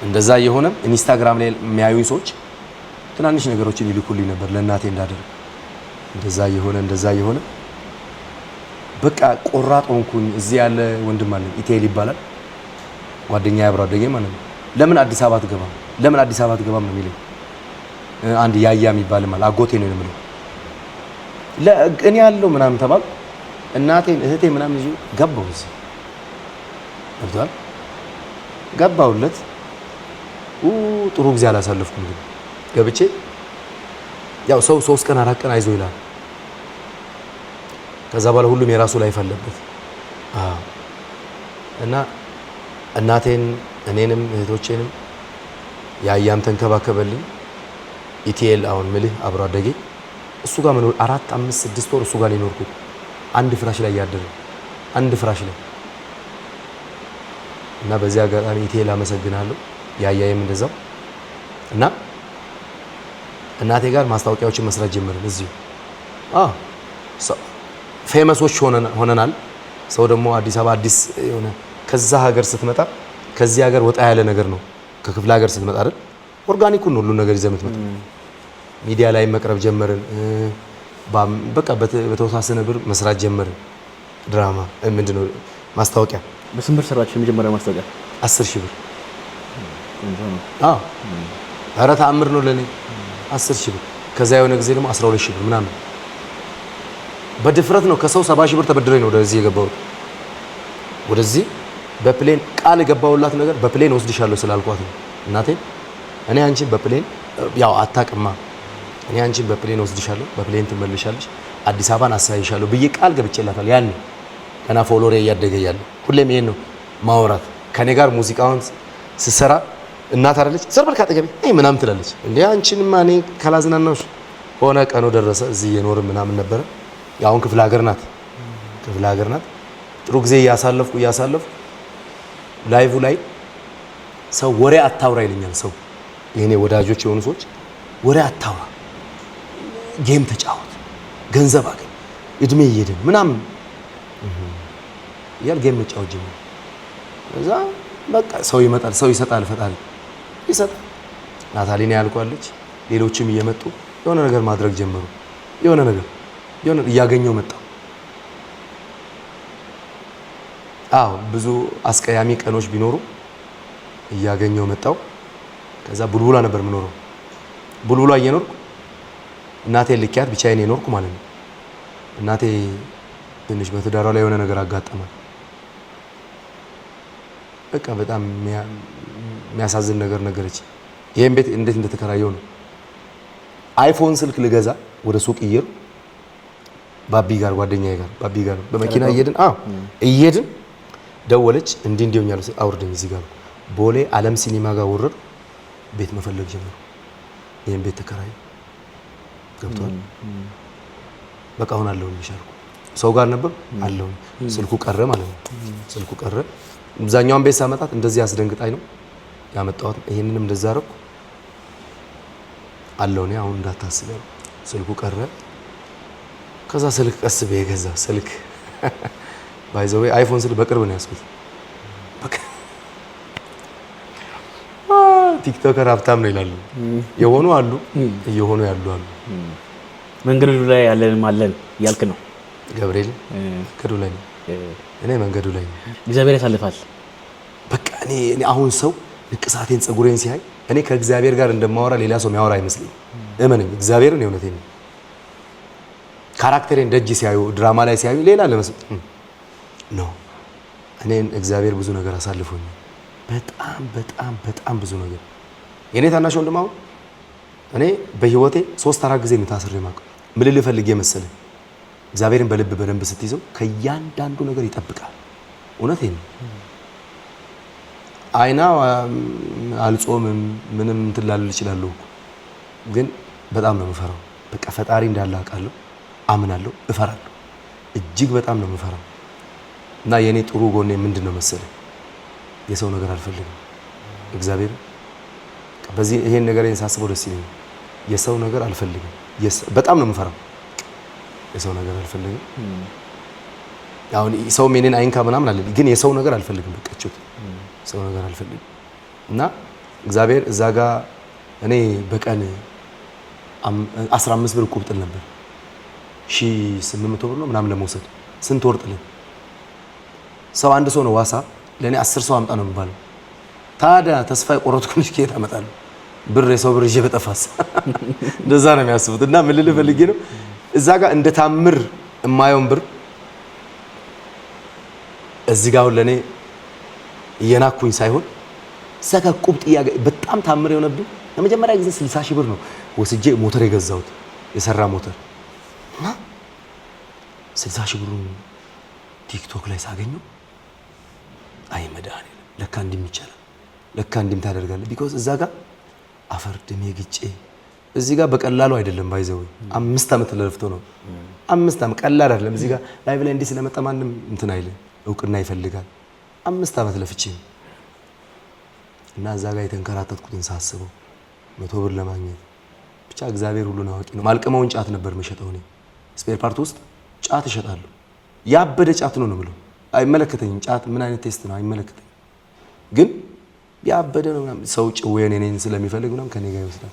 እንደዛ የሆነ ኢንስታግራም ላይ የሚያዩኝ ሰዎች ትናንሽ ነገሮችን ይልኩልኝ ነበር ለእናቴ እንዳደርግ። እንደዛ የሆነ በቃ ቆራጥ ሆንኩኝ። እዚህ ያለ ወንድም አለኝ ኢቴል ይባላል፣ ጓደኛ ያብራ አደገኝ ማለት ነው። ለምን አዲስ አበባ አትገባም ነው የሚለኝ። አንድ ያያ የሚባል ማለት አጎቴ ነው የሚለው። እኔ ያለው ምናምን ተባል እናቴን እህቴ ምናምን ይዤ ገባሁ። እዚህ ገብቷል። ገባሁለት። ጥሩ ጊዜ አላሳለፍኩም። ግን ገብቼ ያው ሰው 3 ቀን 4 ቀን አይዞ ይላል። ከዛ በኋላ ሁሉም የራሱ ላይፍ አለበት። እና እናቴን እኔንም እህቶቼንም ያያም ተንከባከበልኝ። ኢቲኤል አሁን ምልህ አብሮ አደጌ እሱ ጋር መኖር 4 5 6 ወር እሱ ጋር ነው የኖርኩት። አንድ ፍራሽ ላይ ያደረ አንድ ፍራሽ ላይ እና በዚህ አጋጣሚ ኢቲኤል አመሰግናለሁ። ያያየም እንደዛው። እና እናቴ ጋር ማስታወቂያዎችን መስራት ጀመርን እዚሁ። ፌመሶች ሆነናል። ሰው ደግሞ አዲስ አበባ አዲስ የሆነ ከዛ ሀገር ስትመጣ ከዚህ ሀገር ወጣ ያለ ነገር ነው። ከክፍለ ሀገር ስትመጣ አይደል ኦርጋኒኩን ነው ሁሉ ነገር ይዘህ የምትመጣ። ሚዲያ ላይ መቅረብ ጀመርን። በቃ በተወሳሰነ ብር መስራት ጀመርን። ድራማ ምንድነው ማስታወቂያ። በስንት ብር ሰራችሁ የመጀመሪያ ማስታወቂያ? 10,000 ብር። ኧረ ተአምር ነው ለኔ 10,000 ብር። ከዛ የሆነ ጊዜ ደግሞ 12,000 ብር ምናምን በድፍረት ነው። ከሰው 70,000 ብር ተበድረኝ ነው ወደዚህ የገባሁት። ወደዚህ በፕሌን ቃል የገባሁላት ነገር በፕሌን ወስድሻለሁ ስላልኳት ነው እናቴ። እኔ አንቺን በፕሌን ያው አታውቅማ፣ እኔ አንቺን በፕሌን ወስድሻለሁ፣ በፕሌን ትመልሻለሽ፣ አዲስ አበባን አሳይሻለሁ ብዬ ቃል ገብቼላታል። ያኔ ገና ፎሎሬ እያደገ ያለ ሁሌም ይሄን ነው ማውራት። ከኔ ጋር ሙዚቃውን ስሰራ እናት አይደለች ዘርበል ካጠገቤ ምናምን ትላለች። እንዴ አንቺንማ እኔ ካላዝናናሽ ሆነ ቀኑ ደረሰ። እዚህ የኖርም ምናምን ነበረ። ያውን ክፍለ ሀገር ናት ጥሩ ጊዜ እያሳለፍኩ ላይቭ ላይ ሰው ወሬ አታውራ ይለኛል። ሰው የኔ ወዳጆች የሆኑ ሰዎች ወሬ አታውራ፣ ጌም ተጫወት፣ ገንዘብ አገኝ፣ እድሜ እየሄድን ምናምን ያል ጌም መጫወት ጀመረ። እዛ በቃ ሰው ይመጣል፣ ሰው ይሰጣል፣ ፈጣሪ ይሰጣል። ናታሊና ያልኳለች ሌሎችም እየመጡ የሆነ ነገር ማድረግ ጀመሩ። የሆነ ነገር እያገኘው መጣ። አዎ ብዙ አስቀያሚ ቀኖች ቢኖሩ እያገኘው መጣው። ከዛ ቡልቡላ ነበር የምኖረው። ቡልቡላ እየኖርኩ እናቴ ልኪያት ብቻዬን የኖርኩ ማለት ነው። እናቴ ትንሽ በትዳሯ ላይ የሆነ ነገር አጋጠማል። በቃ በጣም የሚያሳዝን ነገር ነገረች። ይሄን ቤት እንዴት እንደተከራየው ነው። አይፎን ስልክ ልገዛ ወደ ሱቅ ባቢ ጋር ጓደኛዬ ጋር በመኪና እየሄድን ደወለች። እንዲሆኛል አውርደኝ እዚህ ጋር ቦሌ ዓለም ሲኒማ ጋር ወረድ ቤት መፈለግ ጀመሩ። ይሄን ቤት ተከራይ ገብቷል። በቃ አሁን አለሁኝ ይሻልኩ ሰው ጋር ነበር አለሁኝ። ስልኩ ቀረ ማለት ነው። ስልኩ ቀረ። አብዛኛውን ቤት ሳመጣት እንደዚህ አስደንግጣኝ ነው ያመጣሁት። ይሄንንም እንደዛ አደረኩ አለሁኝ። አሁን እንዳታስብ ስልኩ ቀረ። ከዛ ስልክ ቀስ በየ ገዛ ስልክ ባይዘው አይፎን ስልክ በቅርብ ነው ያስኩት። በቃ ቲክቶከር ሀብታም ነው ይላሉ። የሆኑ አሉ እየሆኑ ያሉ አሉ። መንገዱ ላይ ያለንም አለን ያልክ ነው ገብርኤል። መንገዱ ላይ ነው እኔ መንገዱ ላይ ነው። እግዚአብሔር ያሳልፋል። በቃ እኔ አሁን ሰው ንቅሳቴን ፀጉሬን ሲያይ እኔ ከእግዚአብሔር ጋር እንደማወራ ሌላ ሰው የሚያወራ አይመስልኝም። እመነኝ እግዚአብሔርን የእውነቴን ነው። ካራክተሬን ደጅ ሲያዩ ድራማ ላይ ሲያዩ ሌላ ለመስጠት ነው። እኔን እግዚአብሔር ብዙ ነገር አሳልፎኛል። በጣም ብዙ ነገር። የኔ ታናሽ ወንድም አሁን እኔ በህይወቴ 3-4 ጊዜ ነው ታስሬ የማውቀው። ምን ልል ፈልጌ መሰለህ? እግዚአብሔርን በልብ በደንብ ስትይዘው ከእያንዳንዱ ነገር ይጠብቃል። እውነቴን ነው። አይና አልጾምም ምንም እንትን ላልል እችላለሁ፣ ግን በጣም ነው የምፈራው። በቃ ፈጣሪ እንዳለ አውቃለሁ፣ አምናለሁ፣ እፈራለሁ። እጅግ በጣም ነው የምፈራው። እና የኔ ጥሩ ጎኔ ምንድነው መሰለህ? የሰው ነገር አልፈልግም። እግዚአብሔር በዚህ ይሄን ነገር ሳስበው ደስ ይለኛል። የሰው ነገር አልፈልግም። በጣም ነው የምፈራው። የሰው ነገር አልፈልግም። አሁን ሰው የኔን አይንካ ምናምን አለ፣ ግን የሰው ነገር አልፈልግም። በቃ ሰው ነገር አልፈልግም። እና እግዚአብሔር እዛ ጋር እኔ በቀን 15 ብር ቁብጥል ነበር 1800 ብር ነው ምናምን ለመውሰድ ስንት ወር ጥልን ሰው አንድ ሰው ነው ዋሳ ለኔ 10 ሰው አምጣ ነው የሚባለው። ታዲያ ተስፋ የቆረጥኩልሽ ከየት አመጣለሁ? ብር የሰው ብር ይዤ በጠፋስ እንደዛ ነው የሚያስቡት። እና ምን ልል ፈልጌ ነው እዛ ጋር እንደ ታምር የማየውን ብር እዚህ ጋር ለኔ እየናኩኝ ሳይሆን ሰካ ቁብጥ በጣም ታምር የሆነብኝ ለመጀመሪያ ጊዜ 60 ሺህ ብር ነው ወስጄ ሞተር የገዛሁት የሰራ ሞተር እና 60 ሺህ ብሩን ቲክቶክ ላይ ሳገኘው አይ መድኃኒዓለም ለካ እንዲም ይቻላል፣ ለካ እንዲም ታደርጋለህ። ቢኮዝ እዛ ጋር አፈር ድሜ ግጬ እዚህ ጋር በቀላሉ አይደለም ባይዘው 5 ዓመት ለፍቶ ነው 5 ዓመት ቀላል አይደለም። እዚህ ጋር ላይቭ ላይ እንዲህ ስለመጣ ማንም እንትን አይልም፣ እውቅና ይፈልጋል። 5 ዓመት ለፍቼ እና እዛ ጋር የተንከራተትኩትን ሳስበው 100 ብር ለማግኘት ብቻ እግዚአብሔር ሁሉን አዋቂ ነው። ማልቀመውን ጫት ነበር መሸጠው። እኔ ስፔር ፓርት ውስጥ ጫት እሸጣለሁ። ያበደ ጫት ነው የምለው። አይመለከተኝም። ጫት ምን አይነት ቴስት ነው አይመለከተኝም። ግን ያበደ ነው ምናምን ሰው ጭዌን እኔን ስለሚፈልግ ምናምን ከኔ ጋር ይወስዳል።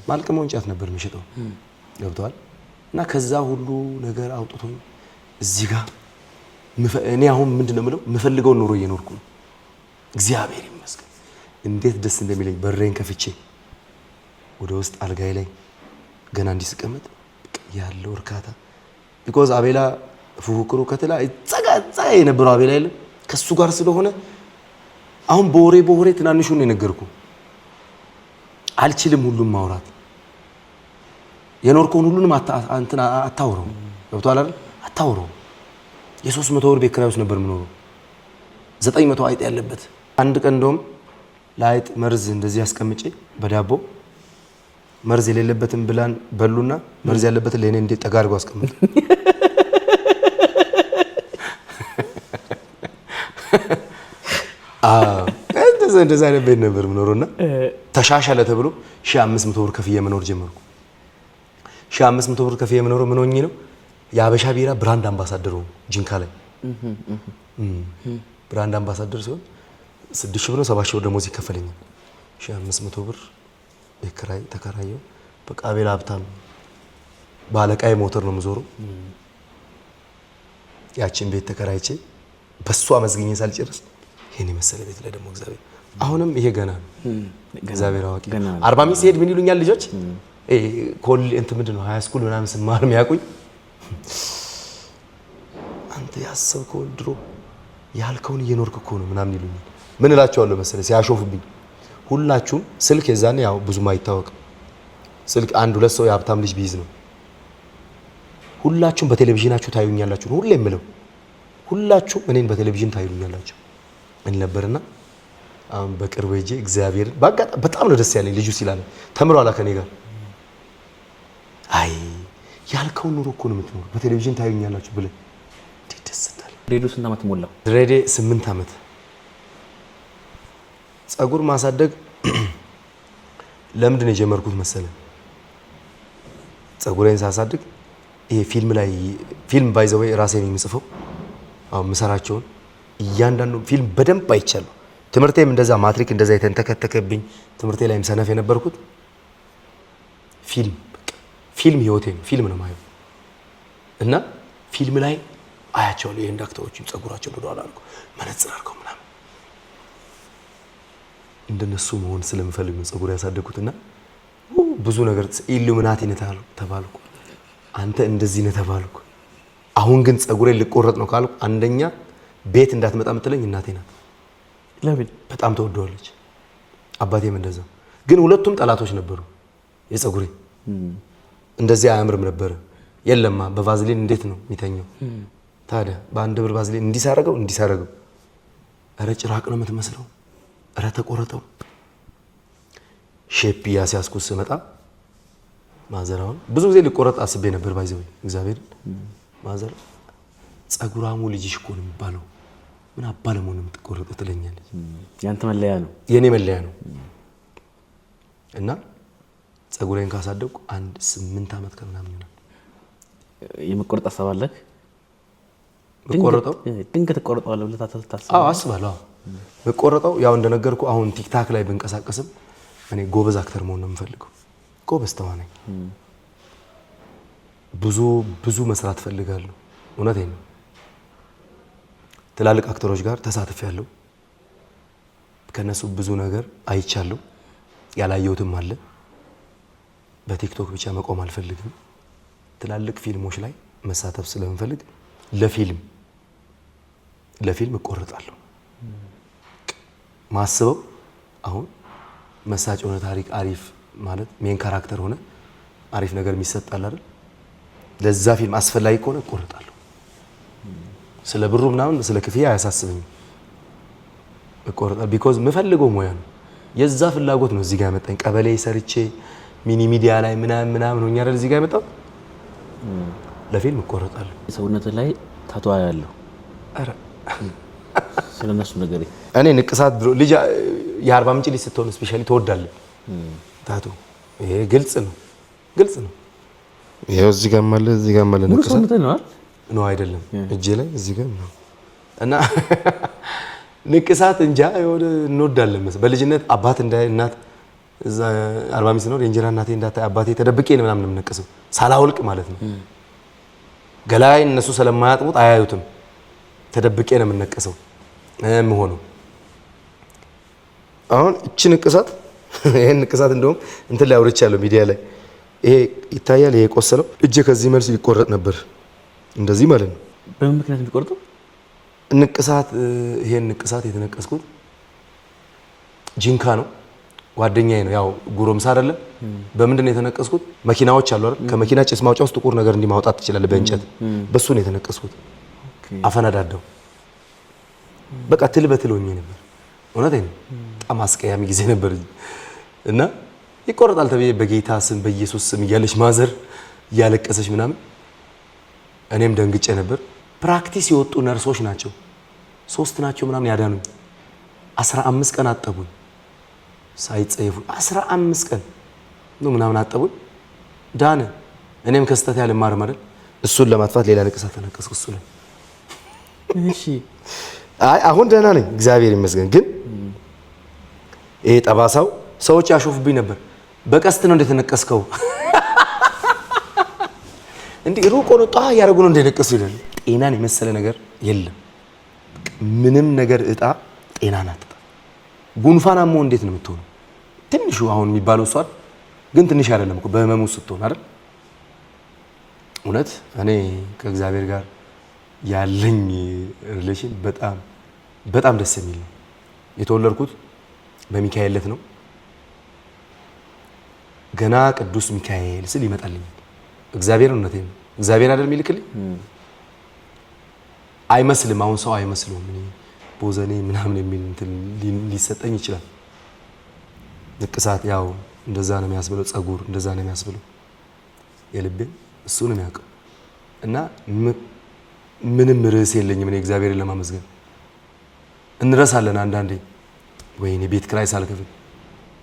ማልቀመውን ጫት ነበር መሸጠው። ገብቷል። እና ከዛ ሁሉ ነገር አውጥቶኝ እዚህ ጋር እኔ አሁን ምንድነው የምለው የምፈልገውን ኑሮ እየኖርኩ ነው። እግዚአብሔር ይመስገን። እንዴት ደስ እንደሚለኝ በሬን ከፍቼ ወደ ውስጥ አልጋይ ላይ ገና እንዲስቀመጥ ያለው እርካታ ቢኮዝ አቤላ ፉክክሩ ከተላ ጸጋ የነበረው አቤላ የለም ከሱ ጋር ስለሆነ አሁን በወሬ ትናንሹን ነው የነገርኩ። አልችልም ሁሉም ማውራት የኖርከውን ሁሉንም አታውረው። ገብቶሃል አይደል? አታውረው። የ300 ብር ቤት ኪራይ ውስጥ ነበር የምኖረው 900 አይጥ ያለበት። አንድ ቀን እንደውም ለአይጥ መርዝ እንደዚህ አስቀምጬ በዳቦ መርዝ የሌለበትን ብላን በሉና መርዝ ያለበትን ለእኔ እንዴት ጠጋ አድርጎ አስቀምጡ። እንደዛ አይነት ቤት ነበር የምኖረውና ተሻሻለ ተብሎ 1500 ብር ከፍዬ መኖር ጀመርኩ። 1500 ብር ከፍዬ መኖር ምን ሆኜ ነው የአበሻ ቢራ ብራንድ አምባሳደር ሆንኩ። ጂንካ ላይ ብራንድ አምባሳደር ሲሆን 6000 ብር ነው 7000 ብር ደሞዝ ይከፈለኛል። 1500 ብር ቤት ኪራይ ተከራየው። በቃ ቤላ ሀብታም ባለቃይ ሞተር ነው የምዞረው። ያችን ቤት ተከራይቼ በሷ አመስግኜ ሳልጨርስ ይሄን የመሰለ ቤት ላይ ደግሞ እግዚአብሔር አሁንም ይሄ ገና ነው። እግዚአብሔር አዋቂ። አርባ ምንጭ ሲሄድ ምን ይሉኛል ልጆች ኮል እንትን ምንድን ነው ሃይ ስኩል ምናምን ስማር የሚያውቁኝ አንተ ያሰብከው ድሮ ያልከውን እየኖርክ እኮ ነው ምናምን ይሉኛል። ምን እላቸዋለሁ መሰለህ ሲያሾፉብኝ ሁላችሁም ስልክ የዛኔ ያው ብዙም አይታወቅም። ስልክ አንድ ሁለት ሰው የሀብታም ልጅ ቢይዝ ነው። ሁላችሁም በቴሌቪዥናችሁ ታዩኛላችሁ ነው ሁሌ የምለው። ሁላችሁም እኔን በቴሌቪዥን ታዩኛላችሁ ምን ነበርና አሁን በቅርቡ ሄጄ እግዚአብሔር በጣም ነው ደስ ያለኝ። ልጁ ሲላለ ተምሯል ከኔ ጋር አይ ያልከውን ኑሮ እኮ ነው የምትኖር በቴሌቪዥን ታዩኛላችሁ ብለህ እንዴት ደስ እንዳለ። ሬዲዮ ስንት ዓመት ሞላው? ሬዲዮ 8 ዓመት። ጸጉር ማሳደግ ለምንድን ነው የጀመርኩት መሰለ? ጸጉሬን ሳሳድግ ይሄ ፊልም ባይዘው ራሴ ነኝ የምጽፈው። አሁን ምሰራቸውን እያንዳንዱ ፊልም በደንብ አይቻለሁ። ትምህርቴም እንደዛ ማትሪክ እንደዛ የተንተከተከብኝ ትምህርቴ ላይም ሰነፍ የነበርኩት ፊልም ህይወቴ ነው። ፊልም ነው ማየው እና ፊልም ላይ አያቸዋለሁ። ይሄን ዳክተሮችም ጸጉራቸውን ወደኋላ አድርገው መነጽር አድርገው ምናምን እንደነሱ መሆን ስለምፈልግ ነው ጸጉር ያሳደግኩትና ብዙ ነገር ኢሉሚናቲ ነህ ተባልኩ። አንተ እንደዚህ ነህ ተባልኩ። አሁን ግን ጸጉሬን ልቆረጥ ነው ካልኩ አንደኛ ቤት እንዳትመጣ የምትለኝ እናቴ ናት። ለምን? በጣም ተወደዋለች። አባቴም እንደዛ። ግን ሁለቱም ጠላቶች ነበሩ። የጸጉሬ እንደዚህ አያምርም ነበር። የለማ በቫዝሊን እንዴት ነው የሚተኘው? ታዲያ በአንድ ብር ቫዝሊን እንዲሳረገው እረ ጭራቅ ነው የምትመስለው፣ እረ ተቆረጠው። ሼፕ ያስያዝኩት ስመጣ ማዘራውን ብዙ ጊዜ ሊቆረጥ አስቤ ነበር። ባይዘው እግዚአብሔር ማዘር ጸጉራሙ ልጅሽ እኮ ነው የሚባለው ምን አባለሙ ነው የምትቆረጠው ትለኛለች። ያንተ መለያ ነው፣ የኔ መለያ ነው። እና ጸጉሬን ካሳደግኩ 8 ዓመት ከምናምን ነው። የመቆረጥ ሀሳብ አለህ? ድንገት ተቆርጠዋለህ ብለህ ታስባለህ? አዎ አስባለሁ። መቆረጠው ያው እንደነገርኩ አሁን ቲክታክ ላይ ብንቀሳቀስም እኔ ጎበዝ አክተር መሆን ነው የምፈልገው። ጎበዝ ተዋናኝ ብዙ መስራት ፈልጋለሁ። እውነቴን ነው። ትላልቅ አክተሮች ጋር ተሳትፌያለሁ። ከነሱ ብዙ ነገር አይቻለሁ። ያላየሁትም አለ። በቲክቶክ ብቻ መቆም አልፈልግም። ትላልቅ ፊልሞች ላይ መሳተፍ ስለምፈልግ ለፊልም እቆርጣለሁ። ማስበው አሁን መሳጭ ሆነ ታሪክ አሪፍ ማለት ሜን ካራክተር ሆነ አሪፍ ነገር የሚሰጣል አይደል? ለዛ ፊልም አስፈላጊ ከሆነ እቆርጣለሁ። ስለ ብሩ ምናምን ስለ ክፍያ አያሳስበኝም። እቆርጣለሁ ቢኮዝ የምፈልገው ሙያ ነው። የዛ ፍላጎት ነው እዚህ ጋር ያመጣኝ። ቀበሌ ሰርቼ ሚኒ ሚዲያ ላይ ምናምን ሆኜ አይደል እዚህ ጋር የመጣው። ለፊልም እቆርጣለሁ። ሰውነት ላይ ታቷ ያለው አረ ስለነሱ ነገር እኔ ንቅሳት ድሮ ልጅ የአርባ ምንጭ ልጅ ስትሆን ስፔሻሊ ትወዳለህ ታቱ። ይሄ ግልጽ ነው። ይሄው እዚህ ጋር ማለት ንቅሳት ነው አይደለም? እጄ ላይ እዚህ ጋር ነው እና ንቅሳት እንጃ የሆነ እንወዳለን መሰለኝ። በልጅነት አባት እንዳይ እናት እዛ አርባ ምንጭ ነው የእንጀራ እናቴ እንዳታይ አባቴ ተደብቄ ነው ምናምን የምነቅሰው ሳላውልቅ ማለት ነው። ገላዬን እነሱ ስለማያጥቡት አያዩትም። ተደብቄ ነው የምነቀሰው የምሆነው። አሁን እቺ ንቅሳት ይሄን ንቅሳት እንደውም እንትን ላይ አውርቻለሁ ሚዲያ ላይ። ይሄ ይታያል። ይሄ ቆሰለው እጄ ከዚህ መልስ ሊቆረጥ ነበር እንደዚህ ማለት ነው። በምን ምክንያት የሚቆርጠው? ንቅሳት ይሄን ንቅሳት የተነቀስኩት ጂንካ ነው። ጓደኛዬ ነው። ያው ጉሮምሳ አይደለም። በምንድን ነው የተነቀስኩት? መኪናዎች አሉ አይደል? ከመኪና ጭስ ማውጫ ውስጥ ጥቁር ነገር እንዲማውጣት ትችላለህ በእንጨት። በሱ ነው የተነቀስኩት። አፈነዳደው። በቃ ትል በትል ሆኜ ነበር። እውነቴን ነው። በጣም አስቀያሚ ጊዜ ነበር እና ይቆረጣል ተብዬ በጌታ ስም በኢየሱስ ስም እያለች ማዘር እያለቀሰች ምናምን እኔም ደንግጬ ነበር። ፕራክቲስ የወጡ ነርሶች ናቸው 3 ናቸው ምናምን ያዳኑኝ። 15 ቀን አጠቡኝ ሳይጸየፉ 15 ቀን ነው ምናምን አጠቡኝ። ዳነ። እኔም ከስተት ያለ ማር ማለት እሱን ለማጥፋት ሌላ ንቅሳት ተነቀስኩ እሱ ላይ። እሺ አይ አሁን ደህና ነኝ እግዚአብሔር ይመስገን። ግን ይሄ ጠባሳው ሰዎች ያሾፉብኝ ነበር። በቀስት ነው እንደተነቀስከው እንዴ ሩቆ ነው ጣ ያረጉ ነው እንደነቀሱ ይላል። ጤናን የመሰለ ነገር የለም። ምንም ነገር እጣ ጤናን አጥታ። ጉንፋናሞ እንዴት ነው የምትሆነው? ትንሹ አሁን የሚባለው እሷ ግን ትንሽ አይደለም እኮ በህመሙ ስትሆን አይደል? እውነት እኔ ከእግዚአብሔር ጋር ያለኝ ሪሌሽን በጣም በጣም ደስ የሚል ነው። የተወለድኩት በሚካኤል ዕለት ነው። ገና ቅዱስ ሚካኤል ስል ይመጣልኝ እግዚአብሔር እውነቴን ነው። እግዚአብሔር አይደል የሚልክልኝ? አይመስልም። አሁን ሰው አይመስለውም። እኔ ቦዘኔ ምናምን የሚል እንትን ሊሰጠኝ ይችላል። ንቅሳት ያው እንደዛ ነው የሚያስብለው። ጸጉር እንደዛ ነው የሚያስብለው። የልቤን እሱ ነው የሚያውቀው። እና ምንም ርዕስ የለኝም እኔ እግዚአብሔርን ለማመስገን። እንረሳለን አንዳንዴ። ወይኔ ቤት ኪራይ ሳልከፍል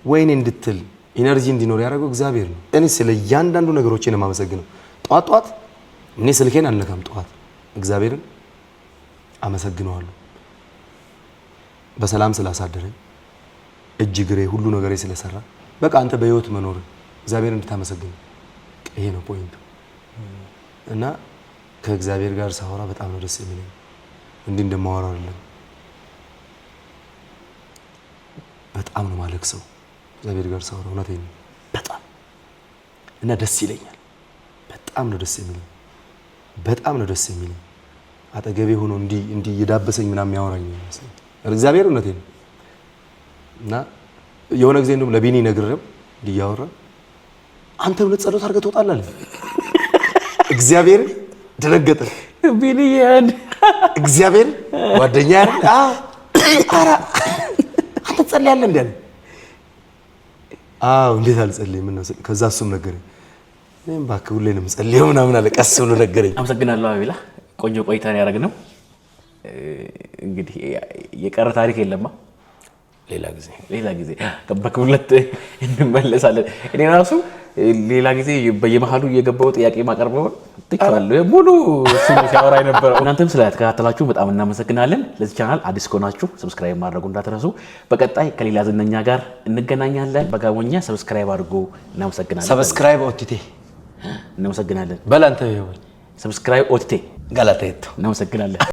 ወይኔ እንድትል ኢነርጂ እንዲኖር ያደረገው እግዚአብሔር ነው። እኔ ስለ እያንዳንዱ ነገሮችን የማመሰግነው ጧት ጧት እኔ ስልኬን አልነካም። ጧት እግዚአብሔርን አመሰግነዋለሁ በሰላም ስላሳደረኝ፣ እጅ ግሬ ሁሉ ነገሬ ስለሰራ። በቃ አንተ በህይወት መኖር እግዚአብሔርን እንድታመሰግን ይሄ ነው ፖይንቱ። እና ከእግዚአብሔር ጋር ሳወራ በጣም ነው ደስ የሚለኝ። እንዲህ እንደማወራው አይደለም። በጣም ነው ማለቅሰው እግዚአብሔር ጋር ሳወራ። እውነቴን ነው በጣም እና ደስ ይለኛል። በጣም ነው ደስ የሚለኝ። በጣም ነው ደስ የሚለኝ። አጠገቤ ሆኖ እንዲህ የዳበሰኝ ምናምን የሚያወራኝ ይመስለኝ እግዚአብሔር። እውነቴን ነው። እና የሆነ ጊዜ እንደውም ለቢኒ ነግሬው እንዲህ እያወራ አንተ እውነት ጸሎት አድርገህ ትወጣለህ አለ። እግዚአብሔር ደነገጠ። ቢኒ ያን እግዚአብሔር ጓደኛ አይደል? አረ አንተ ጸልያለህ እንዴ አለ። አዎ እንዴት አልጸልይም ነው። ከዛ እሱም ነገረኝ። እኔም እባክህ ሁሌ ነው የምጸልየው ምናምን አለ። ቀስ ብሎ ነገረኝ። አመሰግናለሁ አቤላ። ቆንጆ ቆይታ ነው ያደረግነው። እንግዲህ የቀረ ታሪክ የለማ። ሌላ ጊዜ በክብለት እንመለሳለን። እኔ ራሱ ሌላ ጊዜ በየመሃሉ እየገባው ጥያቄ ማቀርበው ትቻለሁ ሙሉ ሲያወራ የነበረው። እናንተም ስለተከታተላችሁ በጣም እናመሰግናለን። ለዚህ ቻናል አዲስ ከሆናችሁ ሰብስክራይብ ማድረጉ እንዳትረሱ። በቀጣይ ከሌላ ዝነኛ ጋር እንገናኛለን። በጋሞኛ ሰብስክራይብ አድርጉ። እናመሰግናለን። ሰብስክራይብ ኦቲቴ እናመሰግናለን። በላንተ ይሁን። ሰብስክራይብ ኦቲቴ ጋላቴቶ እናመሰግናለን።